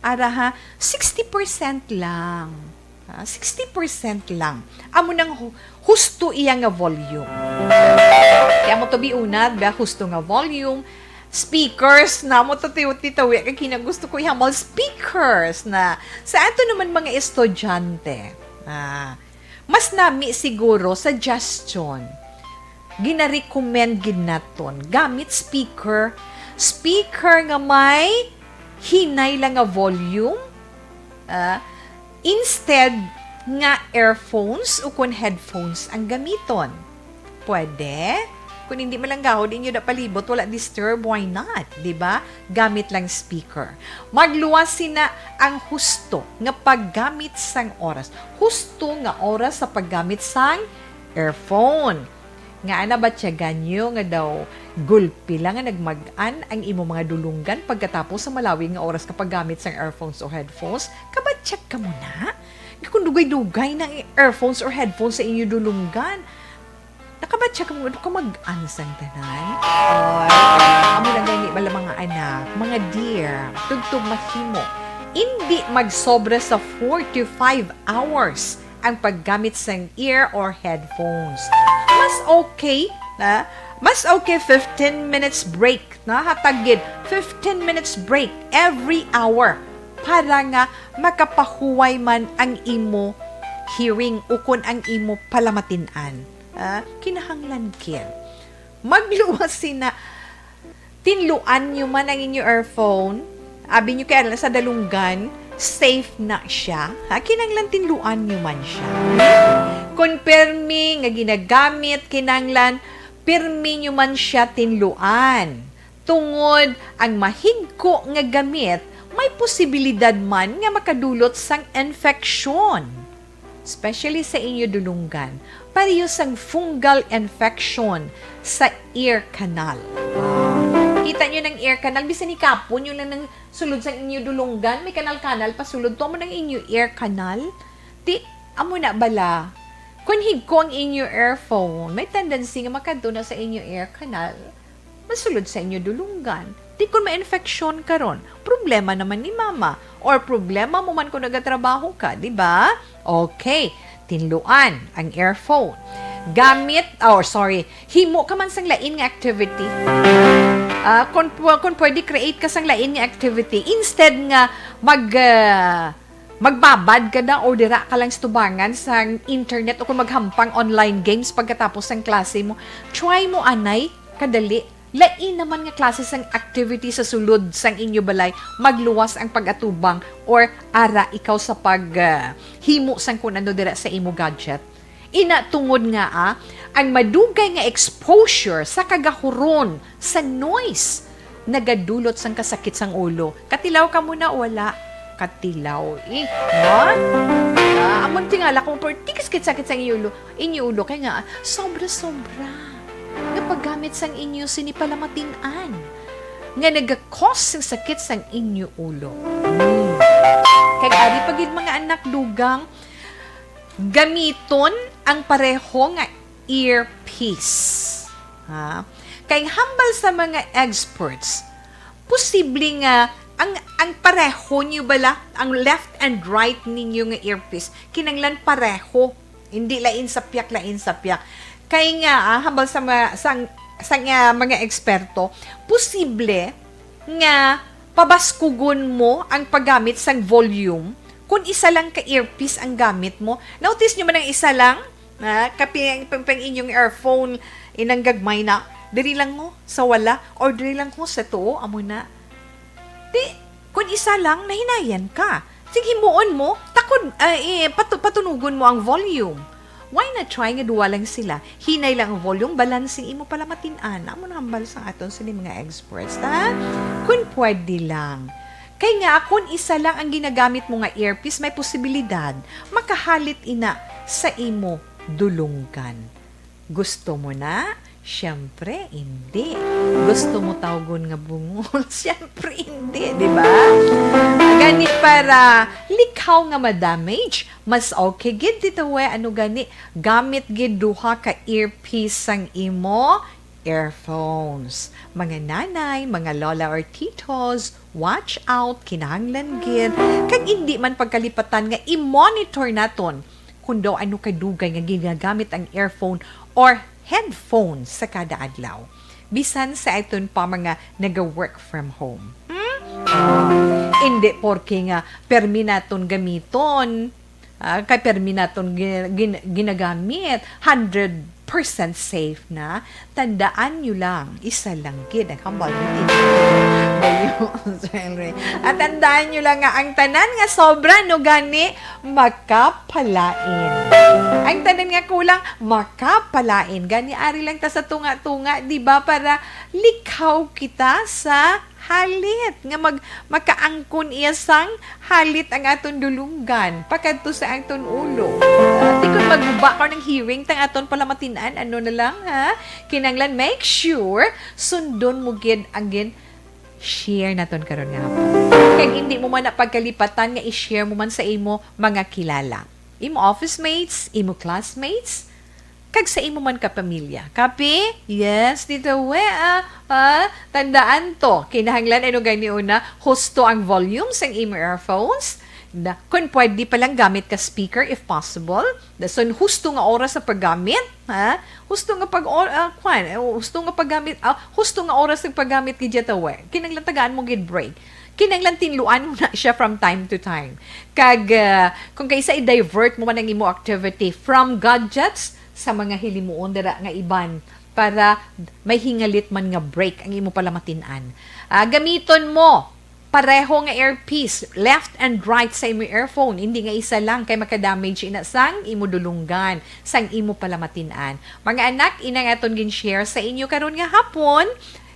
60% lang. 60% lang. Amo nang husto iya nga volume. Kaya mo to biunad, husto nga volume, speakers na mo tatiw-titawi kay kinagusto ko ihamal speakers na sa ato naman mga estudyante. Mas nami siguro suggestion. Gina-recommend gid naton gamit speaker nga may hinay lang nga volume instead nga earphones o headphones ang gamiton. Pwede? Kung hindi malanggahod, inyo na palibot, wala disturb, why not? Diba? Gamit lang speaker. Magluwasin na ang husto nga paggamit sang oras. Husto nga oras sa paggamit sang earphone. Nga ba siya ganyo nga daw gulpi lang nga nagmagan ang imo mga dulunggan pagkatapos sa malawing nga oras kapag gamit sang earphones o headphones? Kabatsyag ka muna? Kung dugay-dugay ng earphones or headphones sa inyo dulunggan, nakabatsa ka mga mag-ansang tanan? Amo lang gani bala mga anak, mga dear, tugtog mahimo. Hindi magsobra sa 4 to 5 hours ang paggamit sang ear or headphones. Mas okay 15 minutes break. Hatagid 15 minutes break every hour para nga makapahuway man ang imo hearing o kung ang imo palamatinan. Kinahanglan kin. Magluwasin na tinluan nyo man ang inyo earphone. Abi nyo kaya sa dalunggan, safe na siya. Kinanglan tinluan nyo man siya. Kung permi nga ginagamit, kinanglan, permi nyo man siya tinluan. Tungod ang mahigko nga gamit, may posibilidad man nga makadulot sang infection. Especially sa inyo dulunggan, pareho sang fungal infection sa ear canal. Kita nyo ng ear canal, bisan ni kapon nyo lang ng sulod sa inyo dulunggan, may kanal-kanal, pasulod to mo ng inyo ear canal. Amo na bala, kung higko ang inyo earphone, may tendency nga makadto na sa inyo ear canal, masulod sa inyo dulunggan. Kung may infection ka ron, problema naman ni mama. Or problema mo man kung nagatrabaho ka, di ba? Okay, tinluan ang earphone. Himo ka man sang lain nga activity. Kung pwede create ka sang lain nga activity, instead nga magbabad ka na o dira ka lang stubangan sa internet o kung maghampang online games pagkatapos ng klase mo, try mo anay, kadali. Lain naman nga klase sang activity sa sulod sang inyo balay, magluwas ang pag-atubang or ikaw sa himo sang kung ano dira sa imo gadget. Inatungod nga ang madugay nga exposure sa kagahuron sa noise nagadulot sang kasakit sang ulo. Katilaw ka muna, wala. Katilaw, amon tingala kung tikis-sakit sang inyo ulo, kaya nga, sobra-sobra nga paggamit sang inyo sinipalamatinan nga nagakos ng sakit sang inyo ulo. Kaya ari pagid mga anak dugang gamiton ang pareho nga earpiece. Kay hambal sa mga experts, posible nga ang pareho niyo bala, ang left and right ninyo nga earpiece, kinanglan pareho. Hindi lain sa piyak, lain sa piyak. Kaya nga, habang sa nga mga eksperto, posible nga pabaskugon mo ang paggamit sang volume kung isa lang ka earpiece ang gamit mo. Notice nyo man ang isa lang, kapag inyong earphone, inang gagmay na, diri lang mo sa wala, or diri lang mo sa tuo, amo na. Di, kung isa lang, nahinayan ka. Sige, himuon mo, patunugon mo ang volume. Why not try nga duwa lang sila? Hinay lang ang volume, balancing imo pala matin-an. Amo na hambal sa aton sa mga experts, ha? Kung pwede lang. Kaya nga, kung isa lang ang ginagamit mo nga earpiece, may posibilidad makahalit ina sa imo dulunggan. Gusto mo na? Siyempre, hindi. Gusto mo tawgon nga bungol? Siyempre, hindi, di ba? Gani para likhaw nga ma-damage, mas okay gid dito we, ano gani, gamit gid duha ka earpiece sang imo earphones. Mga nanay, mga lola or titos, watch out, kinahanglan gid. Kag hindi man pagkalipatan nga i-monitor naton kung daw ano kadugay nga ginagamit ang earphone or headphones sa kada adlaw. Bisan sa iton pa mga nag-work from home. Hindi porke nga perminaton gamiton, kay perminaton ginagamit, 100% safe na. Tandaan nyo lang, isa lang gid ang hambal at tandaan nyo lang nga, ang tanan nga sobra no gani, makapalain. Ang tanan nga kulang, makapalain. Gani ari lang ta sa tunga-tunga, di ba? Para likhaw kita sa halit. Nga makaangkon iya sang halit ang aton dulunggan. Pakadto sa aton ulo. Di kung magbuba ka ng hearing, tang aton pala matinan, ano na lang, ha? Kinanglan, make sure, sundon mo gid ang share naton karon nga hapon. Kaya hindi mo man na pagkalipatan nga i-share mo man sa imo mga kilala. Imo office mates, imo classmates, kag sa imo man ka pamilya. Kapi? Yes, dito we, tandaan to. Kinahanglan ano gani una, husto ang volume sang imo earphones. Kung pwede palang gamit ka speaker if possible. So, husto nga oras sa paggamit, ha? Husto nga oras sa paggamit gid we. Kinahanglan tagaan mo gid break. Kinanglan tinluan mo na siya from time to time. Kag, kung kaysa i-divert mo man ang imo activity from gadgets sa mga hilimuon dira nga iban para may hingalit man nga break ang imo pala matinan. Gamiton mo pareho nga earpiece, left and right sa imo earphone, hindi nga isa lang kay makadamage ina sang imo dulunggan, sang imo pala matinan. Mga anak, inang aton gin-share sa inyo karon nga hapon,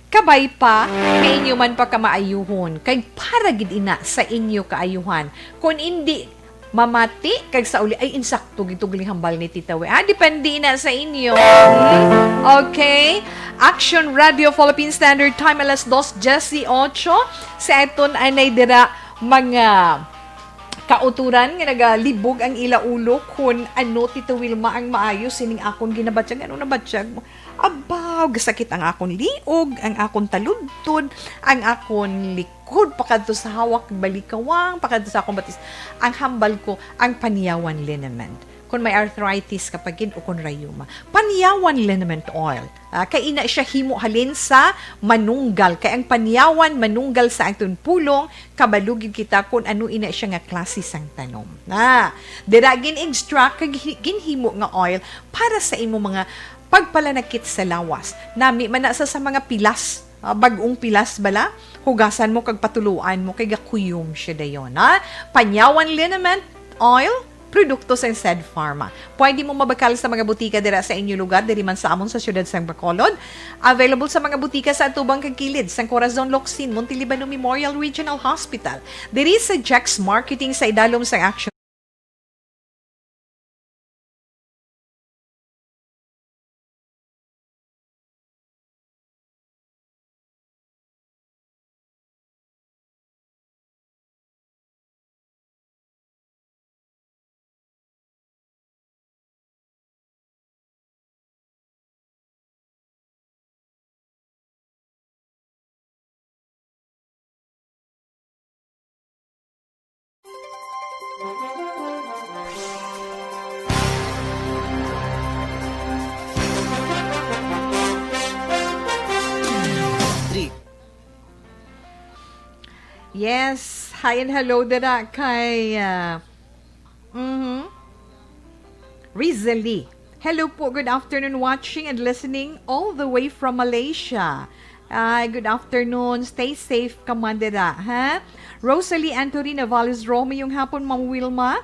kabay pa, kay inyo man pa kamaayuhon, kay para gid ina sa inyo kaayuhan. Kung hindi mamati, kag sa uli, ay insakto gitugling hambal ni Tita We. Depende na sa inyo. Okay? Action Radio Philippine Standard Time, alas 2:18. Sa eton ay naidira mga kauturan nga nagalibog ang ilaulo kung ano Tito Wilma ang maayos sining akon ginabatsyag. Ano nabatsyag mo? Abaw, gasakit ang akon liog, ang akon taludtod, ang akon likod, pakadto sa hawak balikawang, pakadto sa akong batis. Ang hambal ko, ang paniyawan liniment. Kung may arthritis kapag o kung rayuma. Paniyawan liniment oil. Kay ina siya himo halin sa manunggal. Kay ang paniyawan manunggal sa aton pulong, kabalugid kita kung ano ina siya nga klase sang tanom. Dira gin-extract kag ginhimo nga oil para sa imo mga pagpalanakit sa lawas. Nami man sa mga pilas, bagong pilas bala, hugasan mo kag patuluan mo kay gakuyom siya dayon. Panyawan liniment oil, produkto sa Sed Pharma. Pwede mo mabakal sa mga butika dira sa inyo lugar, diri man sa amon sa siyudad sa Bacolod. Available sa mga butika sa atubang kagkilid, sa Corazon Locsin, Montelibano Memorial Regional Hospital. Diri sa Jex Marketing sa idalom sa Action Three. Yes, hi and hello dira kay Rizali. Hello po, good afternoon watching and listening all the way from Malaysia. Good afternoon, stay safe ka man dira, ha? Rosalie Anthony Navales Rome, yung hapon, Ma'am Wilma.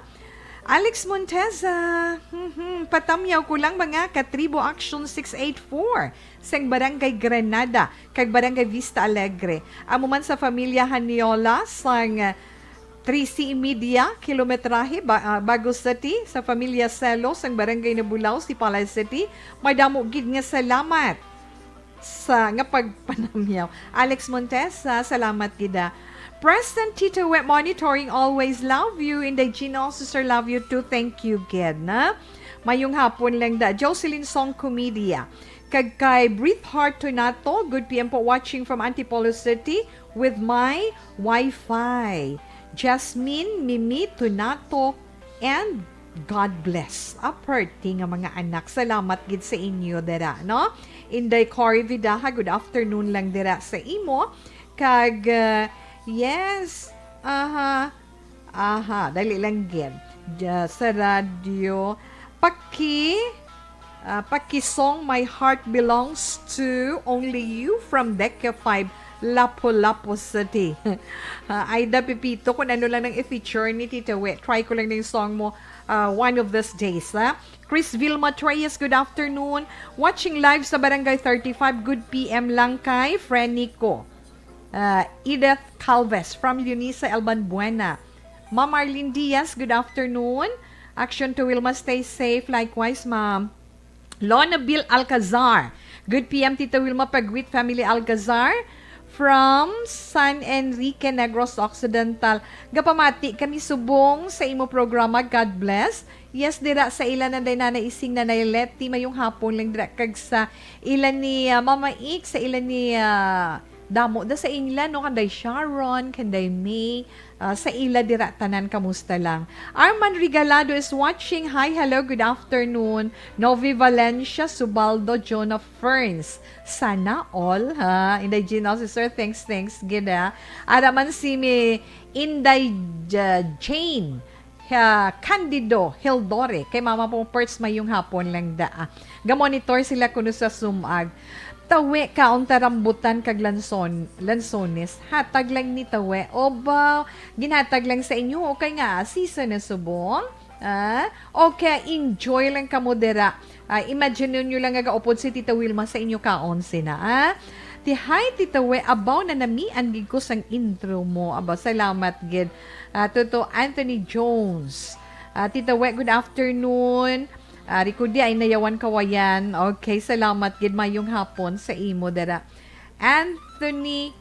Alex Monteza, patamyaw ko lang mga katribo Action 684 sang Barangay Granada, kag Barangay Vista Alegre. Amo man sa pamilya Haniola sang 3C Media, kilometrahe, Bagos City, sa pamilya Selo sang Barangay Nabulaw, si Palay City. Madamo gid nga salamat sa nga pagpanamyaw. Alex Monteza, salamat gida. Preston Tito Wet Monitoring, always love you. Inday Gino, sister, love you too. Thank you, Ged, na? Mayong hapon lang da. Jocelyn Song Comedia. Kag kay Breathe Heart Tonato, good PM po watching from Antipolo City with my Wi-Fi. Jasmine, Mimi, Tonato, and God bless. Aperti nga mga anak. Salamat gid sa inyo, dira, no? Inday Cory Vidaha, good afternoon lang dira sa imo. Kag... yes. Dali lang gid. Sa radio. Song My Heart Belongs to Only You from Decca 5, Lapu-Lapu City. Aida Pipito, kung ano lang nang i-feature ni Tita We. Try ko lang na yung song mo one of these days. Ha? Chris Vilma Treyes, good afternoon. Watching live sa Barangay 35, good PM lang kay Frenico. Edith Calves from Eunice Elban Buena. Ma'am Arlene Diaz, good afternoon. Action to Wilma, stay safe. Likewise, Ma'am. Lona Bill Alcazar. Good PM, Tita Wilma Pagwit, Family Alcazar. From San Enrique, Negros Occidental. Gapamati kami subong sa imo programa. God bless. Yes, dira sa ilan na day na naising na naileti mayong hapon lang dira kag sa ilan ni Mama Ik, sa ilan ni damo da sa inila no, kanday Sharon, kanday May, sa ila dira tanan, kamusta lang. Arman Regalado is watching. Hi, hello, good afternoon. Novi Valencia, Subaldo, Jonah Ferns. Sana all, ha? Inday Gino, sir, thanks, gida. Araman si mi Inday Jane, Candido, Hildore, kay mama pong Perts mayong hapon lang da. Gamonitor sila kuno sa sumag. Tawe kaon tarambutan kag lansones, hatag lang ni tawe o ba ginhatag lang sa inyo okay nga season na subong, okay, enjoy lang ka modera. Imagine nyo lang nga upod si Tita Wilma sa inyo kaon sina. Ti hi Tita We, abaw na nami andig ko sang intro mo, aba salamat gid. Toto Anthony Jones, Tita We, good afternoon. Rikudi ay nayawan kawayan. Okay, salamat gid mayong hapon sa imo dara. Anthony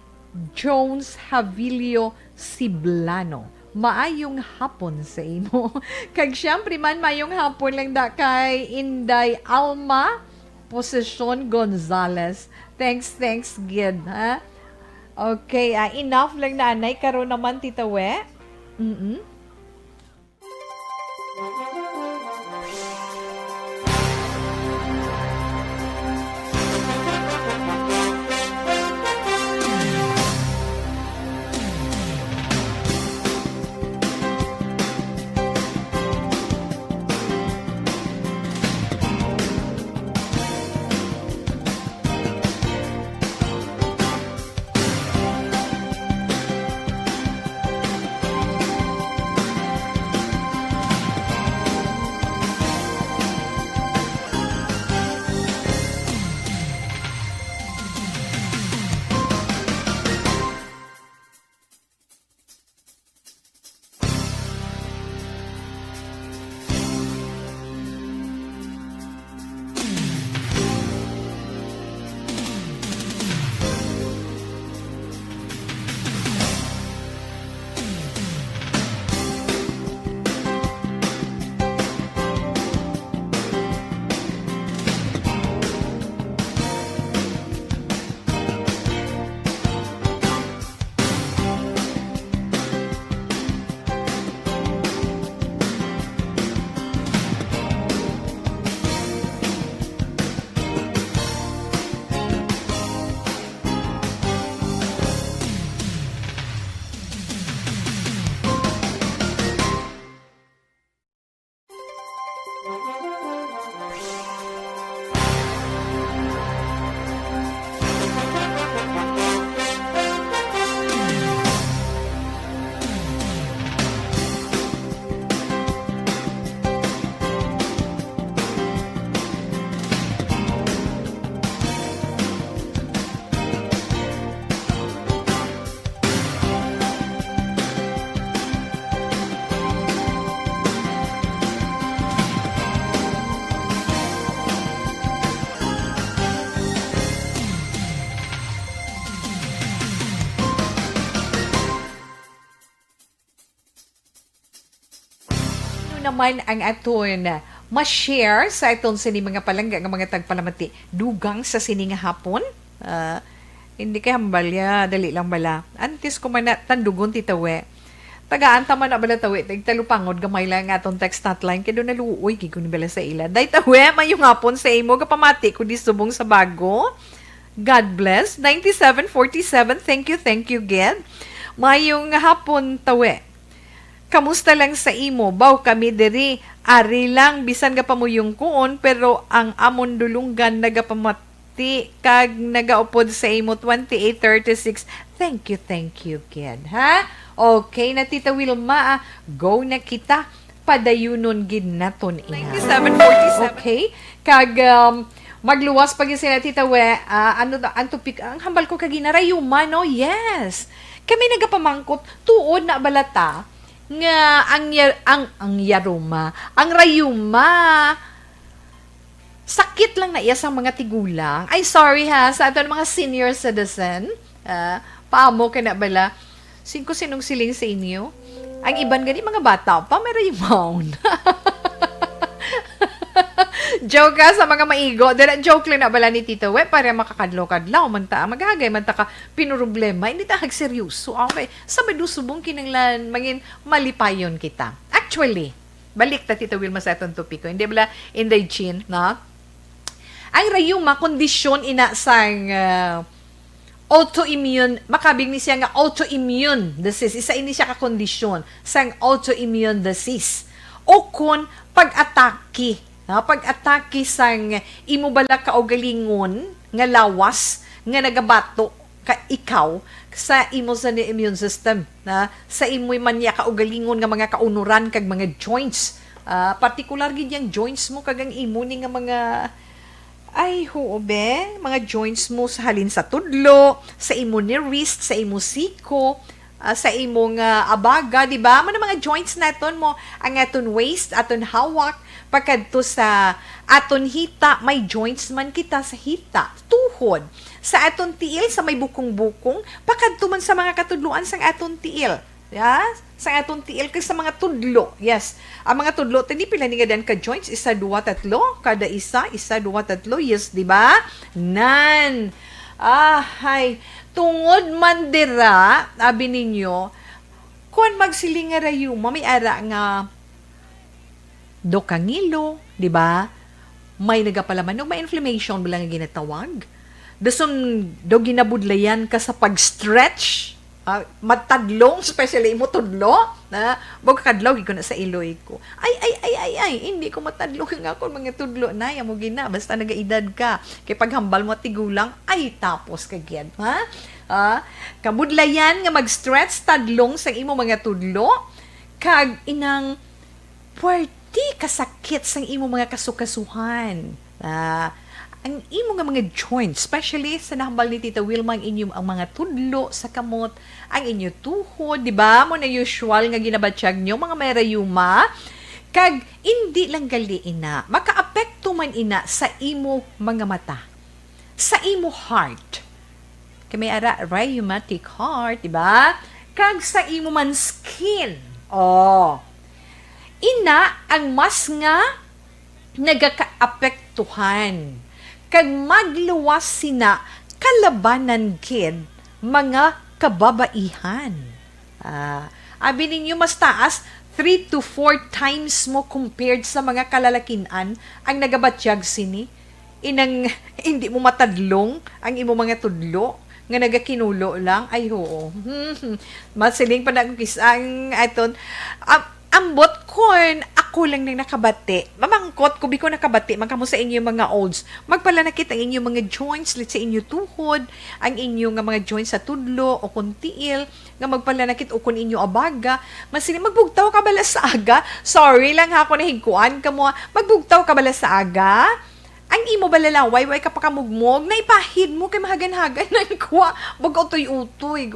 Jones Havilio Siblano. Maayong hapon sa imo. Kag syempre man mayong hapon lang da kay Inday Alma Posesyon Gonzales. Thanks gid, ha? Okay, enough lang na anay karon naman Tita We. naman ang aton ma-share sa aton sini mga palangga nga mga tagpalamati dugang sa sini nga hapon. Hindi kay hambalya, dali lang bala. Antes ko man na tandugon titawe. Tagaan tama na bala tawi, talupangod gamay lang nga atong text hotline kay do naluoy kay kun bala sa ila. Day tawe mayong hapon sa imo kapamati ko di subong sa bago. God bless. 9747. Thank you, Ged. Mayong hapon tawe. Kamusta lang sa imo? Baw kami diri. Ari lang, bisan ka pa mo yung kuon, pero ang amon dulunggan nagapamati kag nagaupod sa imo 2836. Thank you, kid. Ha? Okay na, Tita Wilma. Go na kita. Padayunon gid naton ina. 9747. Okay? Kag, magluwas pag sila, Tita We. Ang tupik, ang hambal ko kag ginarayuma, no? Yes. Kami nagapamangkot, tuod na balata, nga ang yaruma, ang rayuma sakit lang na iya sa mga tigulang. Ay sorry ha sa aton mga senior citizen. Paamo ka na bala. Sinong siling sa inyo? Ang iban gani mga bata pa may rayumaon. Joke ka sa mga maigo. Joke lang na bala ni Tito We para makakadlaw-kadlaw. Maghagay, manta ka pinuroblema. Hindi ta seryoso. Okay. Sabado subong kinanglan, mangin malipayon kita. Actually, balik ta Tito Wilma sa itong topiko. Hindi bala inday chin, na? Ang rayuma, kondisyon ina sang autoimmune, makabing ni siya nga autoimmune disease. Isa ini siya ka-kondisyon sang autoimmune disease. O kun pag-atake, pag-atake sang imo bala kaugalingon nga lawas nga nagabato ka ikaw sa imo sa immune system, sa imo man ya kaugalingon nga mga kaunuran kag mga joints, particular gid yang joints mo kag ang imo ni nga mga mga joints mo sa halin sa tudlo, sa imo ni wrist, sa imo siko, sa imong abaga, di ba? Mga joints naton mo, ang aton waist, aton hawak, pagkadto sa aton hita, may joints man kita sa hita, tuhod, sa aton tiil, sa may bukong-bukong, pagkadto man sa mga katudluan sa aton tiil. Yes? Sa aton tiil kay sa mga tudlo. Yes. Ang mga tudlo, hindi pila ni gadan ka joints, 1, 2, 3, kada isa, 1, 2, 3, yes, di ba? Nan. Tungod man dira, abi ninyo, kung magsiling nga rayuma, may ara nga dokangilo, di ba? May nagapalaman, may inflammation bilang nga ginatawag. Dason, do ginabudlayan ka sa pag-stretch, matadlong, especially mo tudlo, na kadlaw ko na sa iloy ko. Ay, hindi ko matadlong nga ako mga tudlo na, mo gina, basta nagaedad ka. Kay paghambal mo tigulang, ay tapos kagyan, ha? Kabudlayan nga mag-stretch tadlong sa imo mga tudlo, kag inang puwerti kasakit sa imo mga kasukasuhan. Ang imo nga mga joints, especially sa nahambal ni Tita Wilma, ang mga tudlo sa kamot, ang inyo tuhod, di ba? Mo na usual nga ginabatsyag nyo, mga may rayuma, kag hindi lang gali ina, makaapekto man ina sa imo mga mata, sa imo heart. Kaya may rheumatic heart, di ba? Kag sa imo man skin. Ina ang mas nga nagaka-apektuhan. Kag magluwas sina kalabanan kid mga kababaihan. Abi ninyo mas taas 3 to 4 times mo compared sa mga kalalakinan ang nagabatyag sini. Inang hindi mo matadlong ang imo mga tudlo nga nagakinulo lang. Ay oo. Masiling pa na akong kisang aton. Ambot kon ako lang nang nakabati. Mamangkot ko biko nakabati magkamo sa inyo mga olds. Magpalanakit ang inyo mga joints, let's say inyo tuhod, ang inyo nga mga joints sa tudlo o kuntiil, nga magpalanakit o kun inyo abaga. Masini magbugtaw ka bala sa aga. Sorry lang ha ako nahigkuan ka mo. Magbugtaw ka bala sa aga. Ang imo balalaway, way ka pa kamugmog, na ipahid mo kay mahagan-hagan na ikuha. Bago utoy-utoy.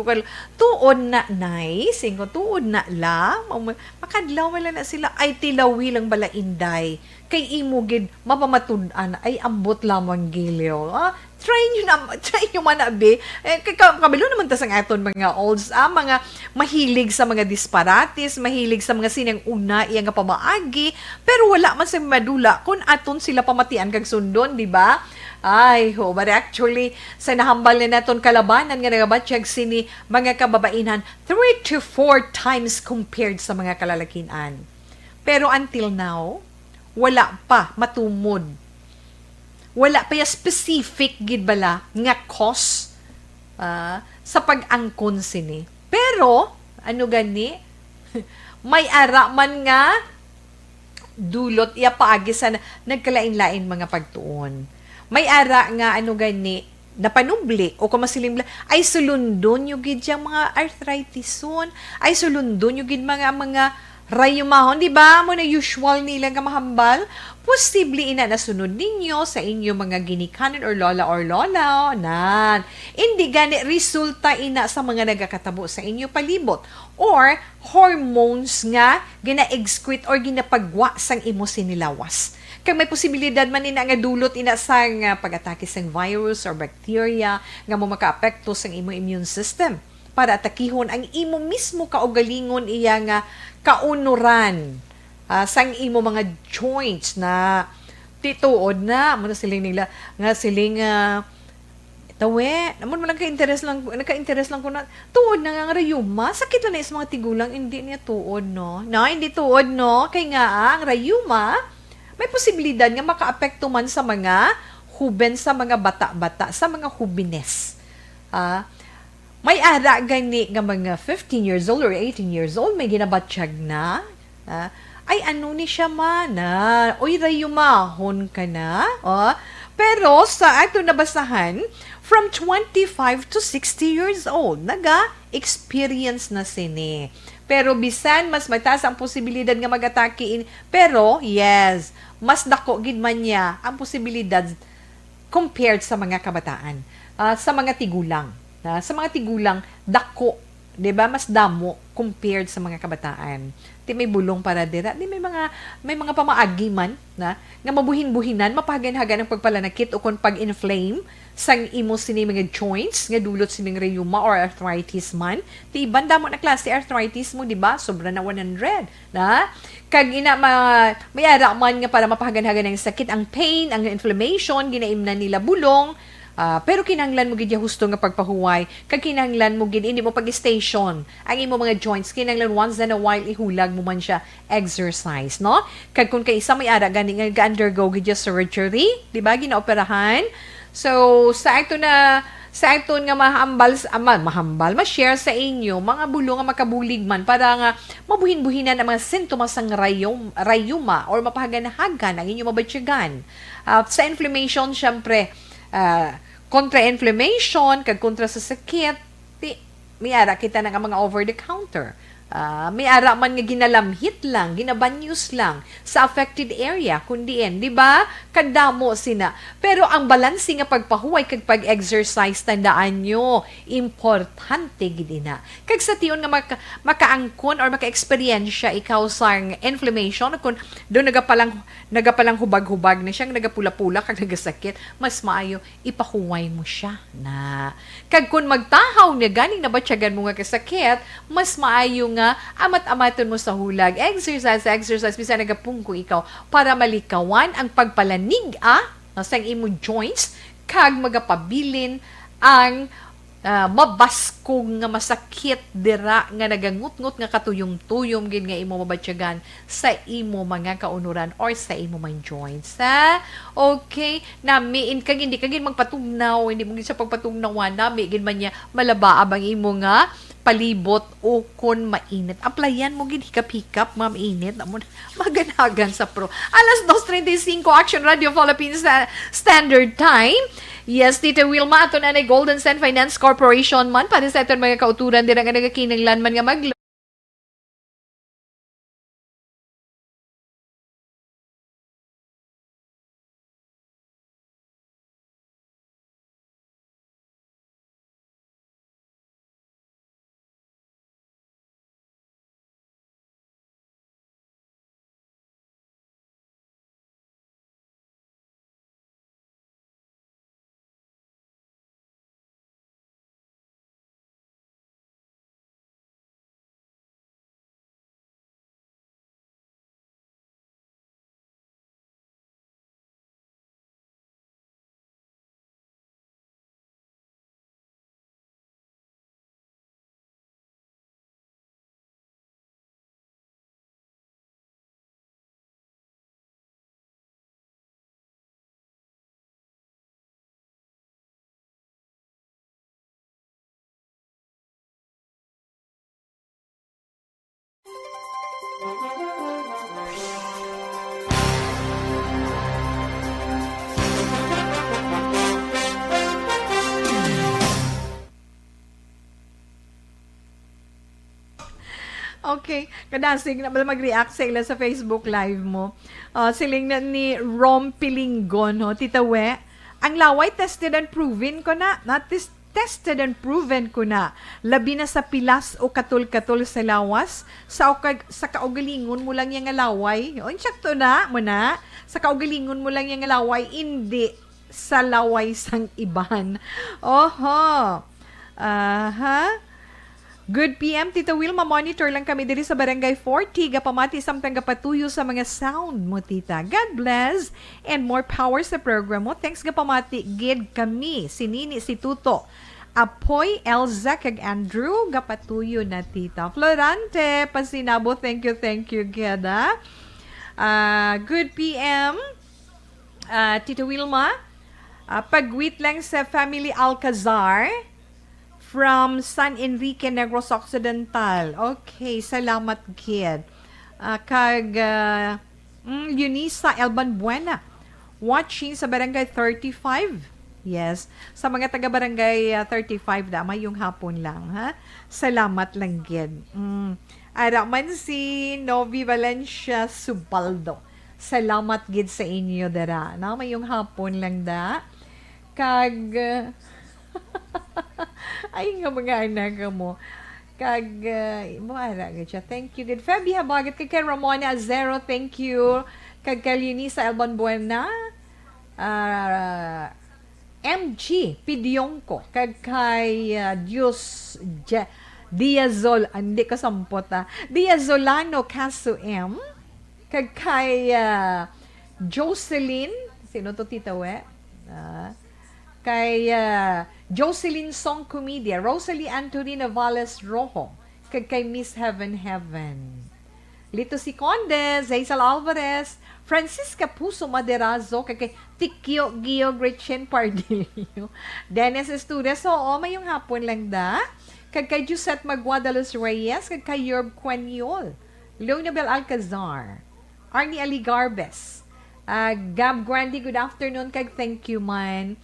Tuod na, nice. Tuod na lang. Makadlaw wala na sila. Ay, tilawi lang bala inday. Kay imo gid mapamatudan. Ay, ambot lamang gilyo. try nyo man abi. Kabalo naman tas ang aton mga olds, mga mahilig sa mga disparates, mahilig sa mga sinang una iya nga pamaagi, pero wala man sa madula kung aton sila pamatian kag sundon, di ba? Ay, but actually, sa nahambal na naton kalabanan nga nagabatsyag sini mga kababainan 3 to 4 times compared sa mga kalalakinan. Pero until now, wala pa matumod. Wala pa ya specific gid bala nga cause sa pag-angkon sini. Pero, ano gani? May ara man nga dulot iya paagi sa nagkalain-lain mga pagtuon. May ara nga ano gani napanubli o kumasilim ay sulundon yung gid yung mga arthritis-on, ay sulundon yung gid mga rayumahon, di ba? Mo na usual nila nga mahambal, posible ina nasunod ninyo sa inyo mga ginikanan or lola nan. Hindi gani resulta ina sa mga nagakatabo sa inyo palibot or hormones nga gina-excrete or ginapagwa sang imo sinilawas. Kag may posibilidad man ina nga dulot ina sang pag-atake sang virus or bacteria nga mo makaapekto sang imo immune system para atakihon ang imo mismo kaugalingon iya nga kaunuran sang imo mga joints na tituod na mo na siling nila nga siling tawe namon man naka-interest lang ko na tuod na nga rayuma sakit na sa mga tigulang hindi niya tuod no hindi tuod no kay nga ang rayuma may posibilidad nga makaapekto man sa mga huben, sa mga bata-bata, sa mga hubines. May ara gani nga mga 15 years old or 18 years old, may ginabatsyag na. Ay, ano ni siya man? Uy, rayumahon ka na? Pero sa ato nabasahan, from 25 to 60 years old, naga-experience na sini. Pero bisan, mas mataas ang posibilidad nga mag-atake. Pero, yes, mas dako gid man niya ang posibilidad compared sa mga kabataan, sa mga tigulang. Sa mga tigulang, dako, 'di ba? Mas damo compared sa mga kabataan. Di may bulong para dira, di may mga pamaagi man na nga mabuhin-buhinan, mapahagan-hagan ang pagpalanakit o kung pag-inflame sang imo sini mga joints nga dulot sining rheuma or arthritis man. Di banda mo na klase arthritis mo, di ba? Sobra na 100 na. Kag ina may ara man nga para mapahagan-hagan ang sakit, ang pain, ang inflammation, ginaim na nila bulong. Pero kinahanglan mo gid husto nga pagpahuway, kag kinahanglan mo gid hindi mo pag-station ang imo mga joints, kinahanglan once in a while ihulag mo man siya exercise, no? Kag kun kay isa may ara gani nga undergo gid surgery, di ba, ginaoperahan. So sa ito nga mahambal ma-share sa inyo mga bulong nga makabulig man para nga mabuhin-buhinan ang mga sintomas ng rayuma or mapahagan-hagan ang inyong mabatyagan. Sa inflammation, syempre, kontra-inflammation, kag kontra sa sakit, may ara kita ng mga over-the-counter. May ara man nga ginalamhit lang, ginabanyus lang sa affected area, kundiin, di ba? Kadamo sina. Pero ang balanse nga pagpahuway kag pag-exercise, tandaan nyo, importante gid na. Kag sa tiyon nga makaangkon or maka-experiensya ikaw sa inflammation, kung doon nagapalang hubag-hubag na siya, nagapula-pula kag nagasakit, mas maayo ipahuway mo siya na. Kag kung magtahaw na ganing nabatyagan mo nga kasakit, mas maayo nga amat-amaton mo sa hulag. Exercise, bisan nagapungko ikaw para malikawan ang pagpalanig sa imo joints kag magapabilin ang mabaskog nga masakit dira nga nagangut-ngut nga katuyom-tuyom gid nga imo mabatyagan sa imo mga kaunuran or sa imo mga joints. Okay, nami kag hindi kag magpatugnaw, hindi mo gid sa pagpatugnawan nami gid man niya malabaab ang imo nga palibot o kon mainit. Applyan mo gid hikap-hikap, ma'am, init. Maganagan sa pro. Alas 2:35 Action Radio Philippines Standard Time. Yes, Tita Wilma, ato na Golden Sand Finance Corporation man para sa aton mga kauturan dira nga nagakinanglan man nga Okay, kadasig na mag-react sa ila sa Facebook Live mo. Siling na ni Rom Pilingon, ho. Tita We, ang laway tested and proven ko na. Tested and proven ko na. Labi na sa pilas o katul-katul sa lawas. Sa kaugalingon mo lang yung laway. O, insakto na mo na. Sa kaugalingon mo lang yung laway. Hindi sa laway sang iban. Oho. Aha. Good PM, Tita Wilma. Monitor lang kami diri sa Barangay 40. Gapamati samtang gapatuyo sa mga sound mo, Tita. God bless and more power sa program mo. Thanks gapamati. Gid kami. Si Nini, si Tuto. Apoy, Elza, kag Andrew. Gapatuyo na, Tita. Florante, pasinabo. Thank you, Geda. Good PM, Tita Wilma. Pagwit lang sa Family Alcazar from San Enrique, Negros Occidental. Okay, salamat, kid. Eunice Elban Buena. Watching sa Barangay 35. Yes. Sa mga taga-Barangay 35 na, yung hapon lang, ha? Salamat lang, kid. Araman si Novi Valencia Subaldo. Salamat, gid sa inyo, dara. Na, yung hapon lang da. Ay nga mga anak mo. Maara siya. Thank you. Good. Fabi habagat kay Ramona Azero. Thank you. Kag Lisa Elban Buena. MG Pidyongko. Kag kay Dios Diazol. Hindi ko sampot Diazolano Caso M. Kag kay Jocelyn. Sino to, Tita We? Kay Jocelyn Song Comedia, Rosalie Antonina Valles Rojo, kay Miss Heaven. Lito si Conde, Zaisal Alvarez, Francisca Puso Maderazo, kay Tikyo Gio Gretchen Pardillo, Dennis Estudes, may yung hapon lang da, kay Jusette Maguadalos Reyes, kay Yorb Quaniol, Leonabel Alcazar, Arnie Aligarbes, Gab Grandi, good afternoon, thank you man.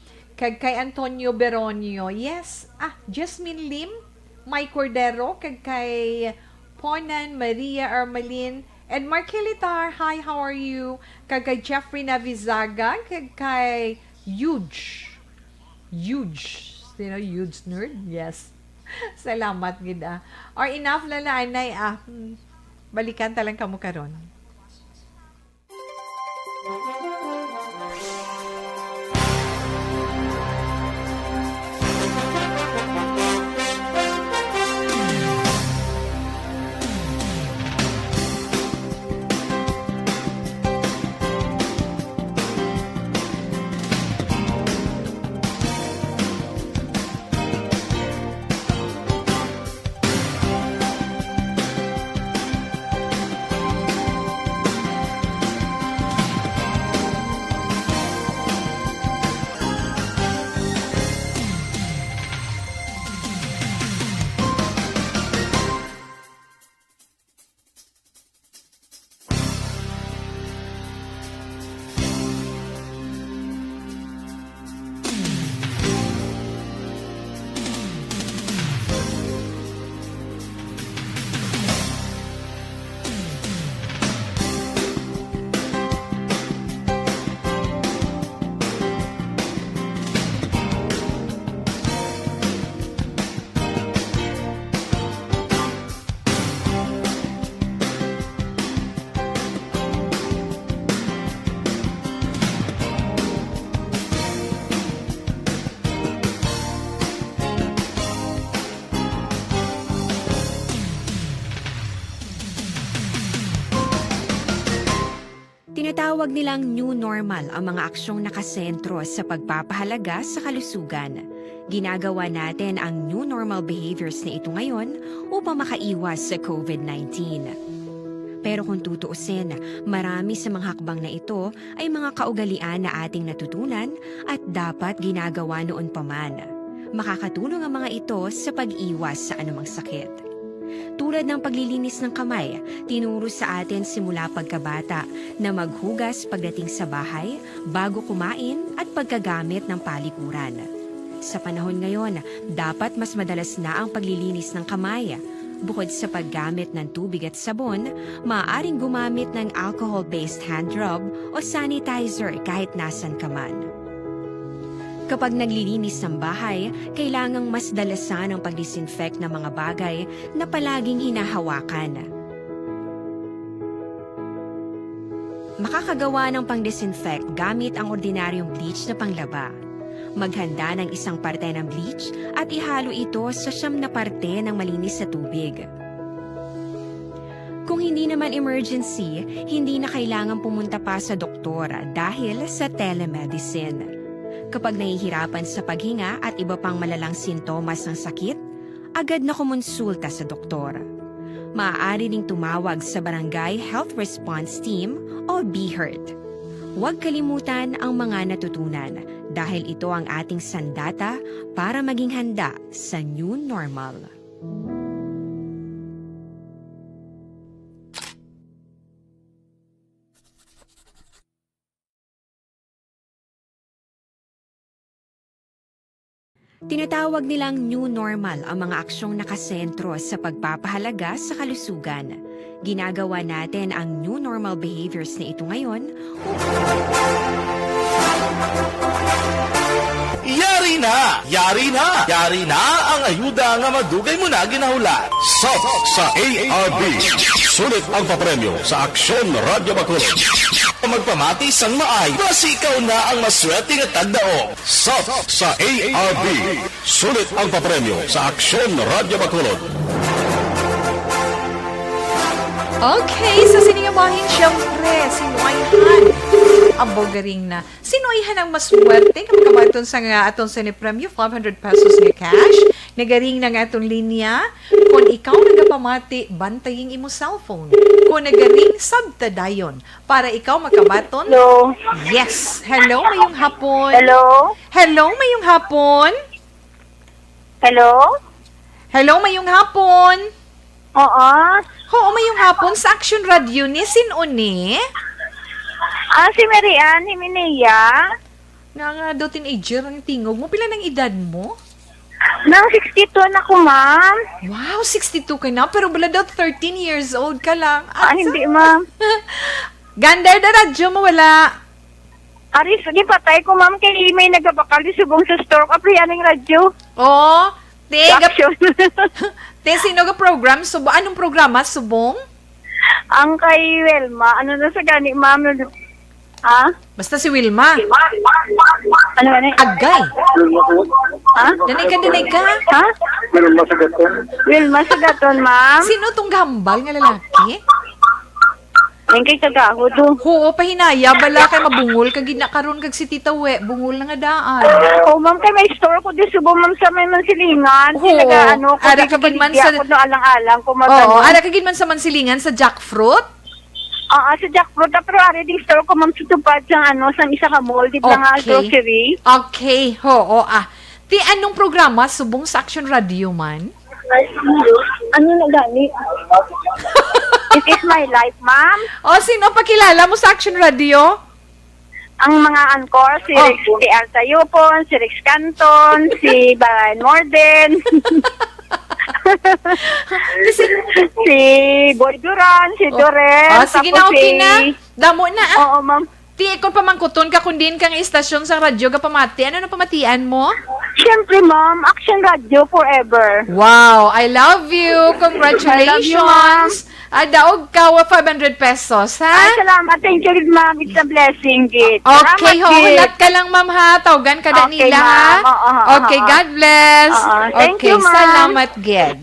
Kay Antonio Beronio. Yes. Jasmine Lim, Mike Cordero, kay Ponan, Maria Armalin, and Markelitar. Hi, how are you? Kay Jeffrey Navizaga, kay Huge. Huge nerd? Yes. Salamat, gida. Or enough lalanay, balikan talang kamo karon. Tinatawag nilang new normal ang mga aksyong nakasentro sa pagpapahalaga sa kalusugan. Ginagawa natin ang new normal behaviors na ito ngayon upang makaiwas sa COVID-19. Pero kung tutuusin, marami sa mga hakbang na ito ay mga kaugalian na ating natutunan at dapat ginagawa noon pa man. Makakatulong ang mga ito sa pag-iwas sa anumang sakit. Tulad ng paglilinis ng kamay, tinuro sa atin simula pagkabata na maghugas pagdating sa bahay, bago kumain at pagkagamit ng palikuran. Sa panahon ngayon, dapat mas madalas na ang paglilinis ng kamay. Bukod sa paggamit ng tubig at sabon, maaaring gumamit ng alcohol-based hand rub o sanitizer kahit nasan ka man. Kapag naglilinis ng bahay, kailangang mas dalasan ang pag-disinfect ng mga bagay na palaging hinahawakan. Makakagawa ng pang-disinfect gamit ang ordinaryong bleach na panglaba. Maghanda ng isang parte ng bleach at ihalo ito sa 9 na parte ng malinis na tubig. Kung hindi naman emergency, hindi na kailangan pumunta pa sa doktor dahil sa telemedicine. Kapag nahihirapan sa paghinga at iba pang malalang sintomas ng sakit, agad na kumonsulta sa doktor. Maaari ding tumawag sa Barangay Health Response Team o BHERT. Huwag kalimutan ang mga natutunan dahil ito ang ating sandata para maging handa sa new normal. Tinatawag nilang new normal ang mga aksyong nakasentro sa pagpapahalaga sa kalusugan. Ginagawa natin ang new normal behaviors na ito ngayon Yari na! Yari na! Yari na ang ayuda nga madugay mo na ginahula. Sa ARB. Sulit ang papremyo sa Aksyon Radio Bacolod. Magpamati sang maay, basi ikaw na ang maswerte nga tagdao. Sa ARB. Sulit ang papremyo sa Aksyon Radio Bacolod. Okay, sa siningawahin, syempre, sinuayhan. Ang bogaring na. Sinuayhan ang maswerte kapag kamaton sa nga aton sa ni premyo, 500 pesos nga cash. Nagaring na nga atong linya. Kung ikaw nagapamati, bantaying imo cellphone. Kung nagaring, sabtadayon. Para ikaw makabaton. Hello. Yes. Hello, mayong hapon. Hello? Hello, mayong hapon. Hello? Hello, mayong hapon. Oo. Oo, mayong hapon sa Action Radio ni Sinone. Si Marian Himenea. Nga daw teenager ang tingog mo. Pila ng edad mo? Nang 62 na ko, ma'am. Wow, 62 ka na. Pero bala daw 13 years old ka lang. Hindi, ma'am. Gandar na radyo mo, wala. Ari, sige, patay ko, ma'am. Kay may nagabakal di subong sa store. Kapriyaning radyo. Oo. Action. Te, sino ka program? Anong programa? Subong? Ang kay Welma. Ano na sa gani, ma'am? Ha? Basta si Wilma. Ano ba na? Agay. Ha? Danay ka. Ha? Wilma Sagaton, ma'am. Sino tong gambal nga lalaki? Yung kay Kagaho do. Oo, pahinaya. Bala kay mabungol. Kag ginakaroon kag si Tita We. Bungol na nga daan. Oh, ma'am, kay may store ko di subong, ma'am, sa may mansilingan. Oo. Sinaga, ano, ko Ara di kagin man kabaligya sa- ko no alang-alang. Oo, Kumagano. ara kagin man sa mansilingan sa jackfruit. Sa jackfruit, pero ari di store ko, ma'am, tutupad sa ano, sa isa ka mall, di ba nga Okay. grocery. Okay, oo, Ti, anong programa? Subong sa Action Radio man? Ano na gani? It is my life, ma'am. O, sino pakilala mo sa Action Radio? Ang mga anchor, si Oh. Rex si Alta Yupon, si Rex Canton, si Baran Morden, si Boy Duran, si Dorel. O, sige na, tapos okay si- na. Damo na, Oo, ma'am. Ti, kung pamangkuton ka kung din kang istasyon sa radyo ka pamati, ano na pamatian mo? Siyempre, ma'am, Action Radio forever. Wow, I love you. Congratulations. I love you, ma'am. Daog ka wa 500 pesos, ha? Ay, salamat. Thank you, ma'am. It's a blessing, Git. Okay, Salamat, Git. hulat ka lang, ma'am, ha? Tawagan ka na Okay, nila, ha? ma'am. Oo, Okay, oo. God bless. Oo, thank Okay, you, ma'am. salamat, Ged.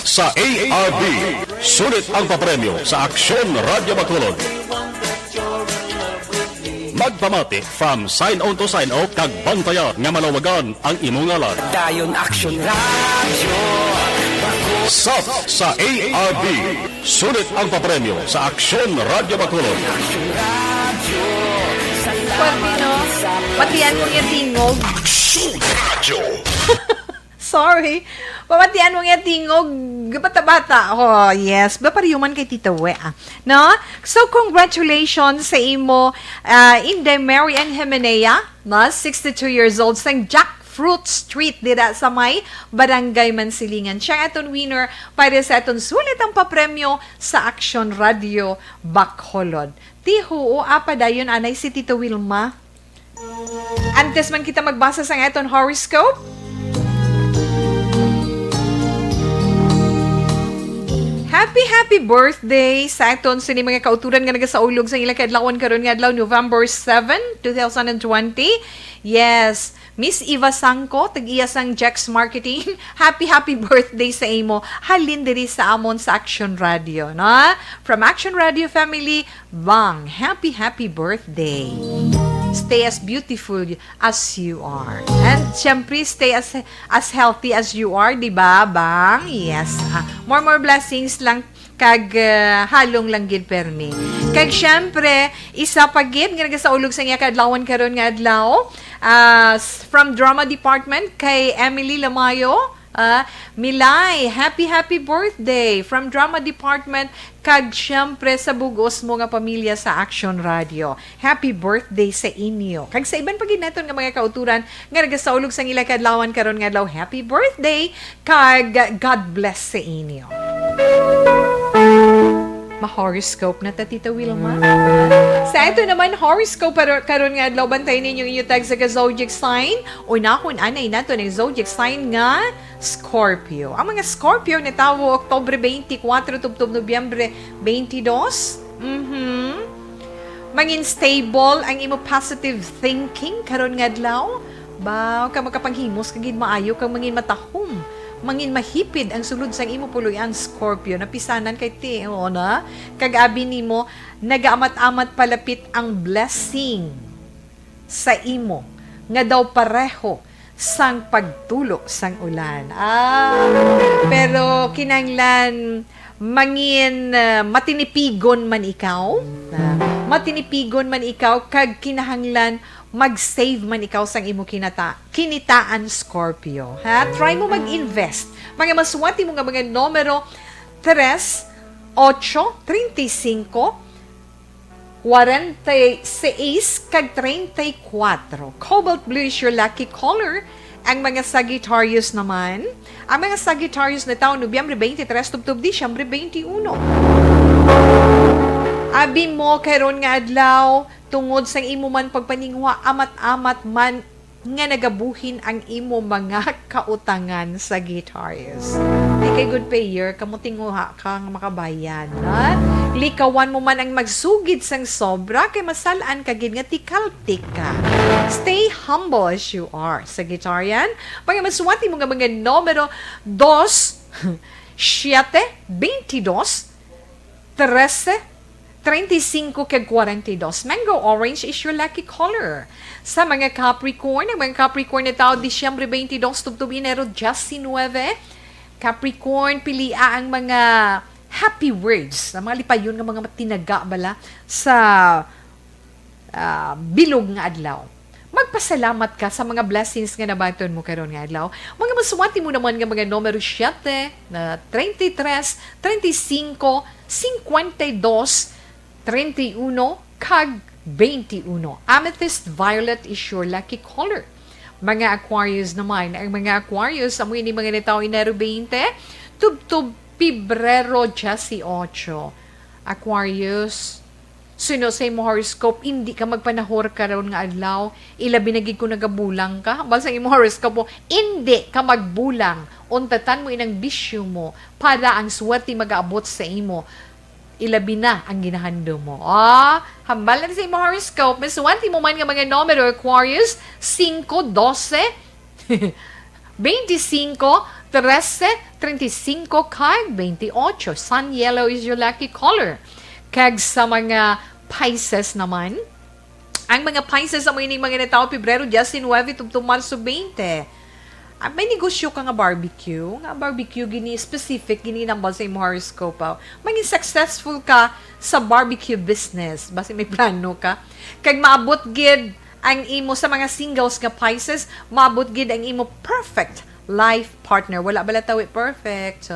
Sa ARB. Sulit ang papremyo sa Aksyon Radio Bacolod. Magpamati from sign on to sign off kag bantayan nga malawagan ang imong ngalan. Dayon Action Radio. Sa ARB. Sulit ang papremyo sa Aksyon Radio Bacolod. Pwede, no? Matian mo nga tingog. Aksyon Radio. Sorry. Pamatian mo nga tingog. Bata-bata. Oh, yes. Ba pariyuman kay Tita We, no? So, congratulations sa imo, Inday Mary Ann Jimenea, no? 62 years old, sang Jackfruit Street, dira sa may Barangay Mansilingan. Siya aton winner para sa aton sulit ang papremyo sa Action Radio Bacolod. Tiho, apa dayon anay si Tita Wilma? Antes man kita magbasa sa aton horoscope, happy birthday sa aton sa mga kauturan nga nagasaulog sa ilang kadlawon karon nga adlaw November 7, 2020. Yes, Miss Eva Sangko, tag-iya sang Jex Marketing. Happy birthday sa imo. Halin diri sa amon sa Action Radio, no? From Action Radio family, bang, happy birthday. Stay as beautiful as you are. And syempre, stay as healthy as you are, di ba, bang? Yes. More blessings lang kag halong lang gid permi. Kag syempre, isa pa gid nga nagasaulog sa iya kadlawon karon nga adlaw, from drama department kay Emily Lamayo. Milay, happy birthday from drama department kag syempre sa bugos mo nga pamilya sa Action Radio. Happy birthday sa inyo. Kag sa iban pagid naton nga mga kauturan nga nagasaulog sa ila kadlawon karon nga adlaw, happy birthday kag God bless sa inyo. Ma-horoscope na ta, Tita Wilma. Sa ito naman, horoscope karon nga adlaw, bantayin ninyo inyo tag sa zodiac sign. Unahon anay nato ng zodiac sign nga Scorpio. Ang mga Scorpio na tawo Oktubre 24 tubtob Nobyembre 22. Mangin stable ang imo positive thinking karon nga adlaw. Ba, ka makapanghimos kagid maayo kang mangin matahom. Mangin mahipid ang sulod sang imo puloy-an Scorpio, napisanan kay ti na kag-abi nimo nagaamat-amat palapit ang blessing sa imo nga daw pareho sang pagtulo sang ulan. Pero kinanglan mangin matinipigon man ikaw, matinipigon man ikaw kag kinahanglan mag-save man ikaw sang imo kinitaan Scorpio. Try mo mag-invest. Mga maswati mo nga mga numero 3, 8, 35, 46, kag 34. Cobalt blue is your lucky color. Ang mga Sagittarius naman, ang mga Sagittarius na taon Nobyembre 23, tubtob Disyembre 21. Abi mo karon nga adlaw tungod sang imo man pagpaningwa amat-amat man nga nagabuhin ang imo mga kautangan sa Sagittarius. Di kay good payer, kamo tinguha ka nga makabayan. Likawan mo man ang magsugid sang sobra kay masalaan ka gid nga tikaltik ka. Stay humble as you are, Sagittarian. Pangamaswati mo nga mga numero 2, 7, 22, 13, 35 kag 42. Mango orange is your lucky color. Sa mga Capricorn, ang mga Capricorn na tao, Disyembre 22, tubtob Enero 19. Capricorn, pilia ang mga happy words. Ang mga lipayon ng mga tinaga bala sa bilog nga adlaw. Magpasalamat ka sa mga blessings nga nabaton mo karon nga adlaw. Mga maswati mo naman nga mga numero 7, 33, 35, 52, 31, kag 21. Amethyst violet is your lucky color. Mga Aquarius naman, ang mga Aquarius, amoy ni mga nitaw Enero 20, tubtob Pebrero 18. Aquarius, sino sa imo horoscope, hindi ka magpanahor karon nga adlaw, ilabi nagig ko nagabulang ka, basta imo horoscope mo, hindi ka magbulang, untatan mo inang bisyo mo, para ang swerte mag-aabot sa imo, ilabi na ang ginahando mo. Hambalan sa imo horoscope, maswanti mo man nga mga numero Aquarius, 5, 12, 25, 13, 35, kag 28. Sun yellow is your lucky color. Kag sa mga Pisces naman, ang mga Pisces sa mga natao Pebrero 19, tubtob Marso 20. May negosyo ka nga barbecue gini specific gini nambal sa imo horoscope. Maging successful ka sa barbecue business basta may plano ka kag maabot gid ang imo sa mga singles nga Pisces, maabot gid ang imo perfect life partner. Wala bala tawi perfect.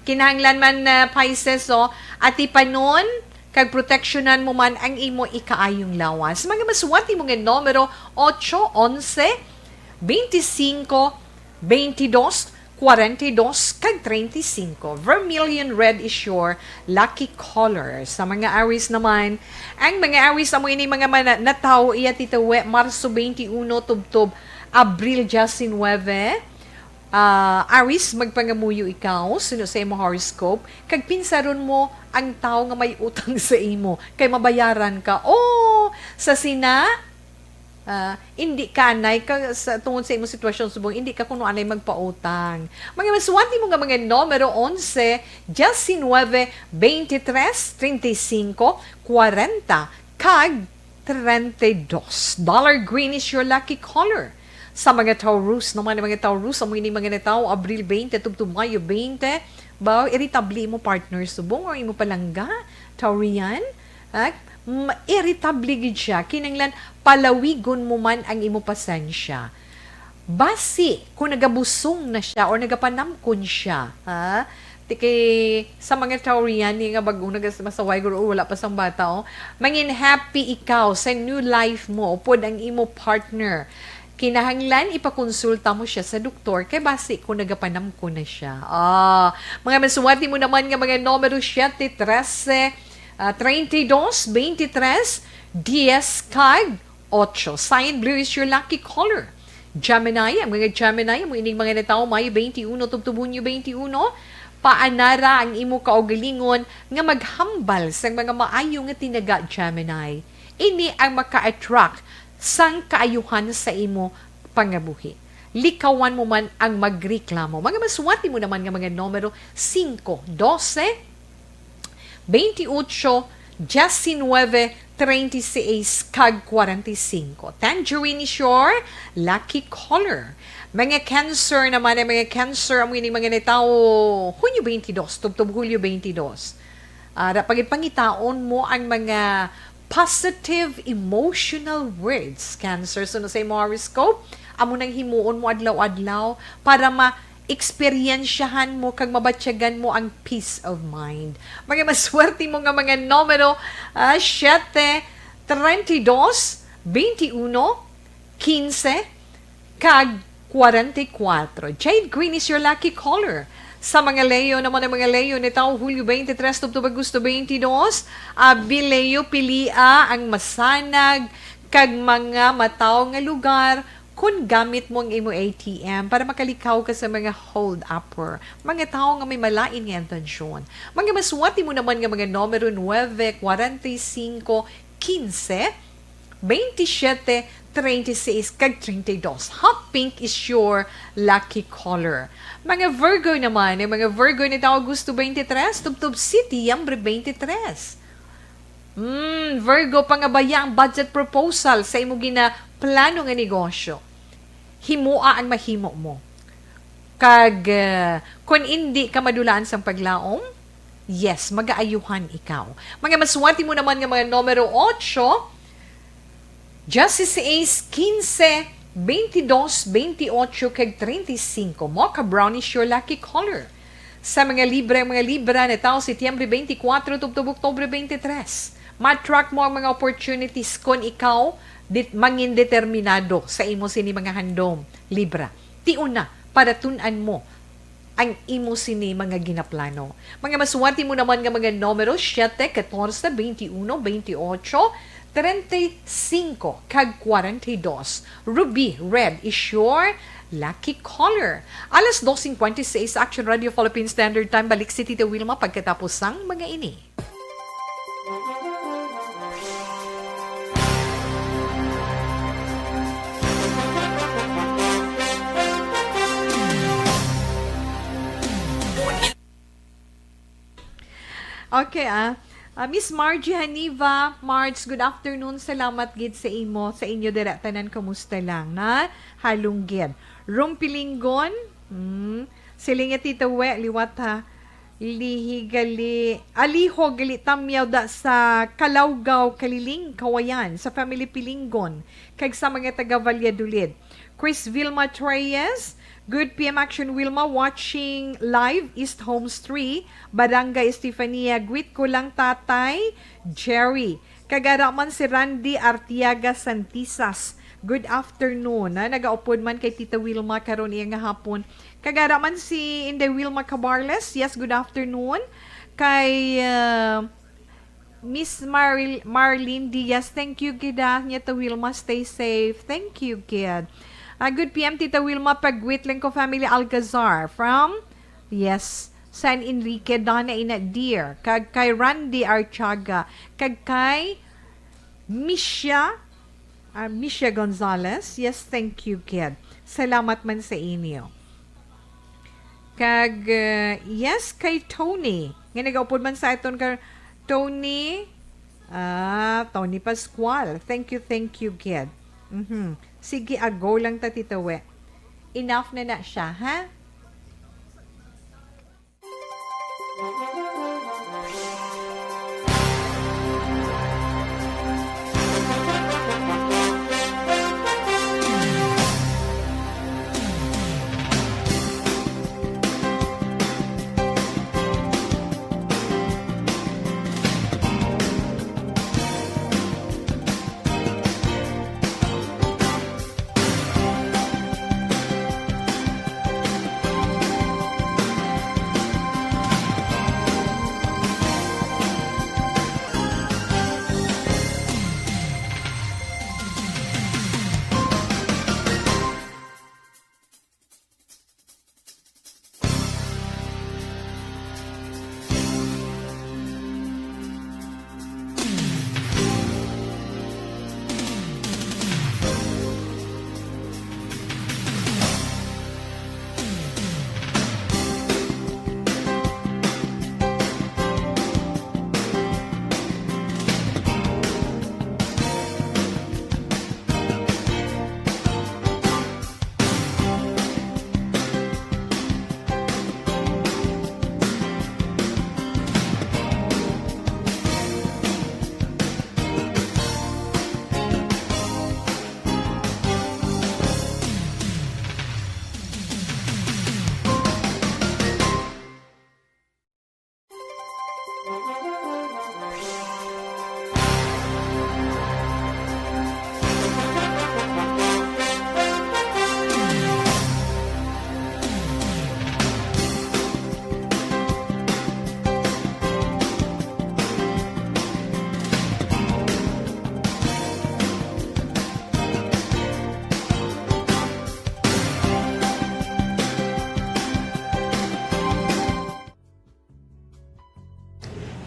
Kinahanglan man na Pisces, ati panon, kag proteksyonan mo man ang imo ikaayong lawas. Mga maswati mo nga numero 8, 11, 25, 22, 42, kag 35. Vermilion red is your lucky color. Sa mga Aries naman, ang mga Aries amo ini mga nataw iya titawe Marso 21 tubtob Abril 19. Aries, magpangamuyo ikaw, suno sa imo horoscope, kag pinsaron mo ang tao nga may utang sa imo, kay mabayaran ka. Sa sina, hindi ka anay ka sa tungod sa imo sitwasyon subong, hindi ka kuno anay magpautang. Mga maswati mo nga mga numero 11, 19, 23, 35, 40, kag 32. Dollar green is your lucky color. Sa mga Taurus naman, mga Taurus, amo ini mga nataw, Abril 20, tubto Mayo 20, ba, irritable mo partner subong, o imo palangga, Taurian, irritable gid siya, kinanglan, palawigon mo man ang imo pasensya. Basi, kung nagabusong na siya, o nagapanamkon siya, sa mga Taurian, nga bagong nagasaway, wala pa sang bata, mangin happy ikaw sa new life mo, upod ang imo partner. Kinahanglan ipakonsulta mo siya sa doktor kay basi kung nagapanam ko na siya. Mga masuwati mo naman nga mga numero 7, 13, 32, 23, 10, kag 8. Cyan blue is your lucky color. Gemini, ang mga Gemini, mo ining mga nataw, Mayo 21, tubtubunyo 21, paanara ang imo kaugalingon nga maghambal sa mga maayo nga tinaga Gemini. Ini ang maka-attract sang kaayuhan sa imo pangabuhi. Likawan mo man ang magreklamo. Mga maswati mo naman nga mga numero 5, 12, 28, 19, 36, kag 45. Tangerine is your lucky color. Mga Cancer naman, mga Cancer, amo ini mga netaw, Hunyo 22, tubtob Hulyo 22. Pagipangitaon mo ang mga positive emotional words, Cancer. So, sa imo horoscope, amo nang himuon mo adlaw-adlaw para ma-experiensyahan mo kag mabatyagan mo ang peace of mind. Mga maswerte mo nga mga numero 7, 32, 21, 15, kag 44. Jade green is your lucky color. Sa mga Leo naman, ang mga Leo nitaw Hulyo 23, tubtob Agosto 22, Leo pilia ang masanag kag mga mataw nga lugar kung gamit mo ang imo ATM para makalikaw ka sa mga hold-upper, mga tao nga may malain nga intensyon. Mga maswati mo naman nga mga numero 9, 45, 15, 27, 36, kag 32. Hot pink is your lucky color. Mga Virgo naman, mga Virgo ni tao Agosto 23, tubtob Setyembre 23. Virgo, pangabaya ang budget proposal sa imo gina plano nga negosyo. Himua ang mahimo mo. Kag, kung hindi ka madulaan sa paglaom, yes, mag-aayuhan ikaw. Mga maswati mo naman nga mga numero 8, 16, 15, 22, 28, kag 35. Mocha brown is your lucky color. Sa mga Libra na tao, Setyembre 24, tubtob Oktubre 23. Matrack mo ang mga opportunities kung ikaw mangin determinado sa imo sini mga handom, Libra. Tiuna, para tunan mo ang imo sini mga ginaplano. Mga maswati mo naman nga mga numero 7, 14, 21, 28, 35, kag 42. Ruby red is your lucky color. Alas 2:56, Action Radio Philippine Standard Time. Balik si Tita Wilma pagkatapos ang mga ini. Okay, Miss Margie Haniva, Marge, good afternoon. Salamat gid sa imo, sa inyo diretanan, kamusta lang na halunggid. Rumpilinggon, silinga Tita We, liwat ha. Aliho gali tamyaw da sa Kalawgaw, Kaliling, Kawayan, sa Family Pilingon, kag sa mga taga Valladolid. Chris Vilma Treyes, Good PM Action Wilma, watching live East Homes 3, Barangay Estefania, greet ko lang tatay, Jerry. Kagaraman si Randy Artiaga Santisas. Good afternoon. Nagaupod man kay Tita Wilma karon iya nga hapon. Kagaraman si Inday Wilma Cabarles. Yes, good afternoon. Kay Miss Marlene Diaz. Thank you, Gida. Tita Wilma, stay safe. Thank you, Gid. Good PM, Tita Wilma, Pagwitling ko family Alcazar from, yes, San Enrique, Donna Ina Dear. Kag kay Randy Artiaga. Kag kay Misha Gonzalez. Yes, thank you, kid. Salamat man sa inyo. Kag, yes, kay Tony. Nga nag-upod man sa iton ka, Tony Pascual. Thank you, kid. Sige, go lang ta, Tita We. Enough na siya, ha?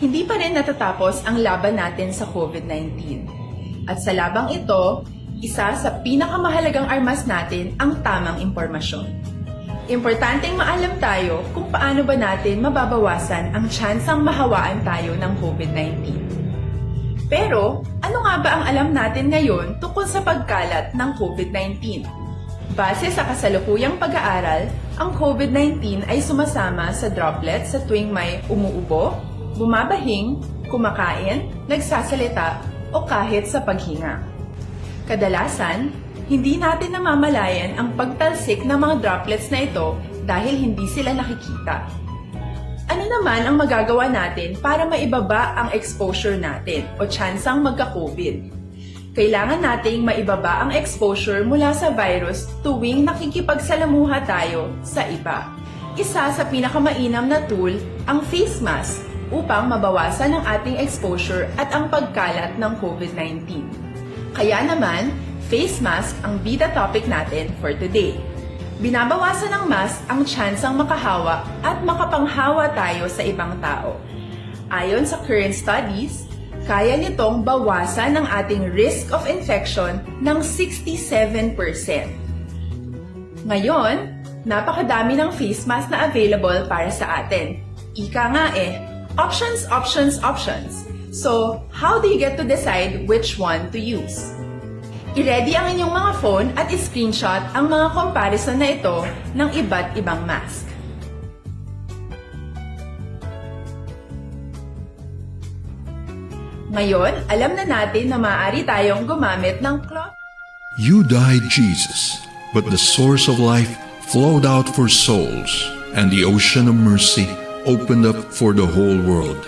Hindi pa rin natatapos ang laban natin sa COVID-19. At sa labang ito, isa sa pinakamahalagang armas natin ang tamang impormasyon. Importanteng maalam tayo kung paano ba natin mababawasan ang tsansang mahawaan tayo ng COVID-19. Pero, ano nga ba ang alam natin ngayon tungkol sa pagkalat ng COVID-19? Base sa kasalukuyang pag-aaral, ang COVID-19 ay sumasama sa droplets sa tuwing may umuubo, bumabahing, kumakain, nagsasalita, o kahit sa paghinga. Kadalasan, hindi natin namamalayan ang pagtalsik ng mga droplets na ito dahil hindi sila nakikita. Ano naman ang magagawa natin para maibaba ang exposure natin o tsansang magka-COVID? Kailangan nating maibaba ang exposure mula sa virus tuwing nakikipagsalamuha tayo sa iba. Isa sa pinakamainam na tool ang face mask upang mabawasan ang ating exposure at ang pagkalat ng COVID-19. Kaya naman, face mask ang bida topic natin for today. Binabawasan ng mask ang tsansang makahawa at makapanghawa tayo sa ibang tao. Ayon sa current studies, kaya nitong bawasan ang ating risk of infection ng 67%. Ngayon, napakadami ng face mask na available para sa atin. Ika nga options, options, options. So, how do you get to decide which one to use? I-ready ang inyong mga phone at i-screenshot ang mga comparison na ito ng iba't ibang mask. Ngayon, alam na natin na maaari tayong gumamit ng cloth. You died, Jesus, but the source of life flowed out for souls, and the ocean of mercy opened up for the whole world.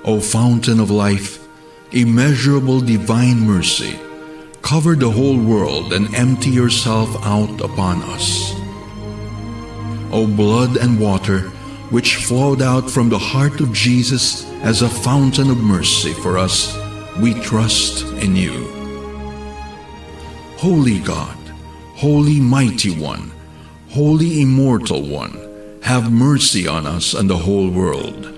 O fountain of life, immeasurable divine mercy, cover the whole world and empty yourself out upon us. O blood and water, which flowed out from the heart of Jesus as a fountain of mercy for us, we trust in you. Holy God, Holy Mighty One, Holy Immortal One, have mercy on us and the whole world.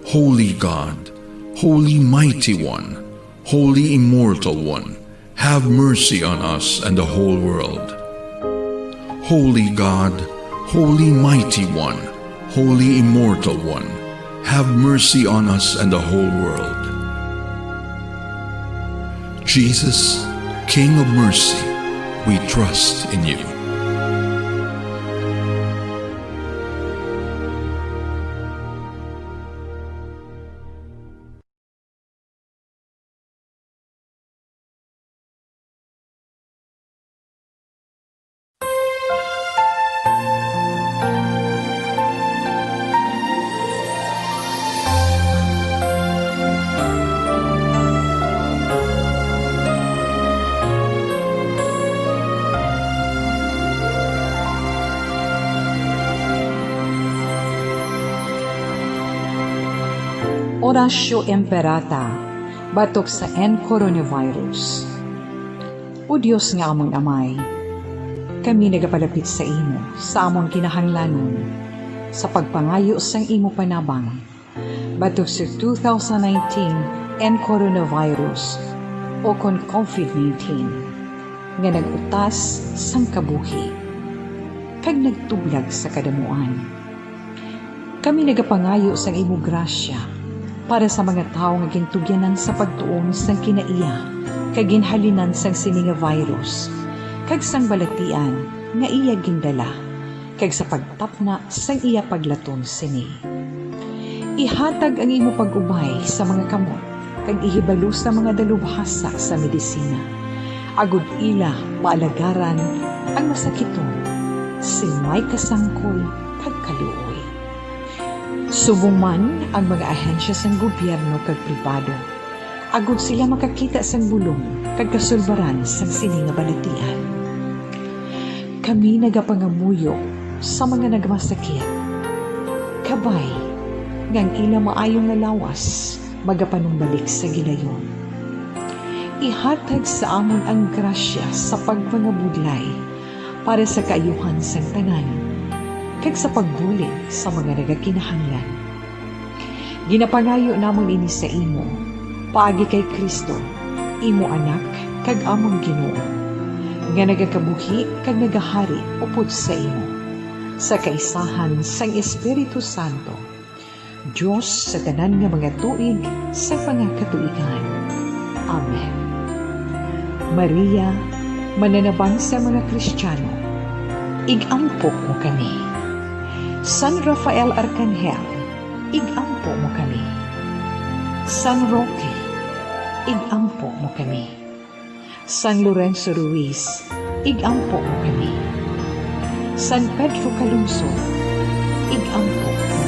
Holy God, Holy Mighty One, Holy Immortal One, have mercy on us and the whole world. Holy God, Holy Mighty One, Holy Immortal One, have mercy on us and the whole world. Jesus, King of mercy, we trust in you. Orasyo Emperata, batok sa coronavirus. O Diyos nga amon amay, kami nagapalapit sa imo, sa amon kinahanglanon, sa pagpangayo sang imo panabang, batok sa 2019 coronavirus o kon COVID-19, nga nagutas sang kabuhi, kag nagtublag sa kadamuan. Kami nagapangayo sang imo grasya, para sa mga tao nga gintugyanan sa pagtuon sang kinaiya, kag ginhalinan sang sininga virus, kag sang balatian nga iya gindala, kag sa pagtapna sang iya paglaton sini. Ihatag ang imo pag-ubay sa mga kamot, kag ihibalo sa mga dalubhasa sa medisina. Agud ila maalagaran ang masakiton, si may kasangkol kag kaluoy. Subong man ang mga ahensya sang gobyerno kag pribado, agud sila makakita sang bulong kag kasulbaran sang sininga balatian. Kami nagapangamuyo sa mga nagmasakit, kabay ngang ila maayong nga lawas magapanumbalik sa gilayon. Ihatag sa amon ang grasya sa pagpangabudlay para sa kaayuhan sang tanan, kag sa pagbulig sa mga nagakinahanglan. Ginapangayo namon ini sa imo, paagi kay Kristo, imo anak, kag among Ginoo, nga nagakabuhi kag nagahari upod sa imo, sa kaisahan sang Espiritu Santo, Diyos sa tanan nga mga tuig sa pangakatuigan. Amen. Maria, mananabang sa mga Kristiyano, igampok mo kami. San Rafael Arcangel, igampo mo kami. San Roque, igampo mo kami. San Lorenzo Ruiz, igampo mo kami. San Pedro Calungsod, igampo mo kami.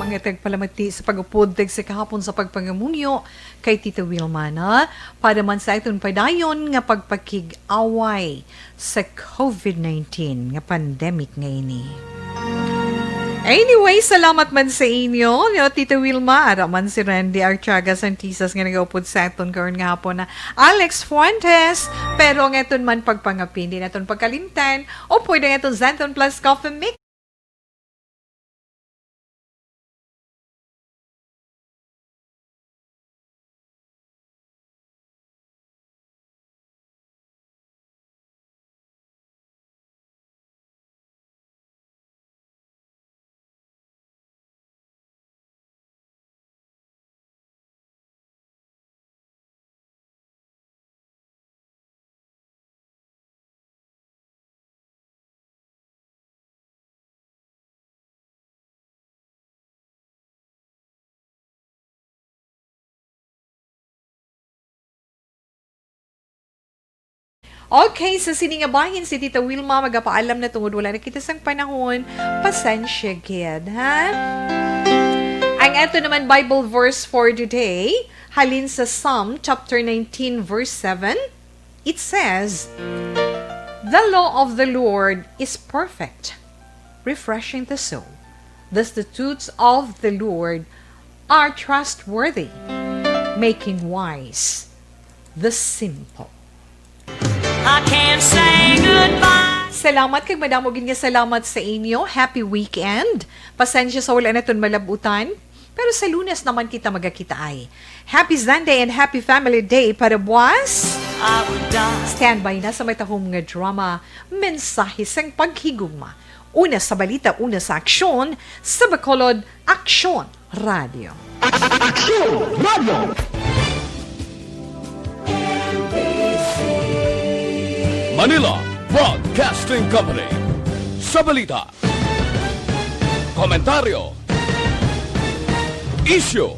Mga tagpalamati sa pag-upod sa kahapon sa pagpangamunyo kay Tita Wilma na para man sa iton padayon nga pagpakig-away sa COVID-19 nga pandemic ngayon ni. Anyway, salamat man sa inyo, Tita Wilma, araman si Randy Archaga Santisas nga nag-upod sa iton karon nga hapon na Alex Fuentes, pero nga iton man pagpangapin din iton pagkalimtan o pwede nga iton Zenton Plus Coffee Mix Okay, sa siningabahin si Tita Wilma, magapaalam na tungod wala na kita sang panahon. Pasensya, kid, ha? Ang eto naman Bible verse for today, halin sa Psalm chapter 19 verse 7, it says, "The law of the Lord is perfect, refreshing the soul. The statutes of the Lord are trustworthy, making wise the simple." I can't say goodbye. Salamat kay Madamo Ginya, salamat sa inyo. Happy weekend. Pasensya sa wala na itong malabutan. Pero sa Lunes naman kita magkakita ay. Happy Sunday and happy family day para buwas. I would die. Standby na sa may tahong nga drama, mensahe sang paghigugma. Una sa balita, una sa aksyon, sa Bacolod, Aksyon Radio. Manila Broadcasting Company. Sa balita, komentaryo, issue,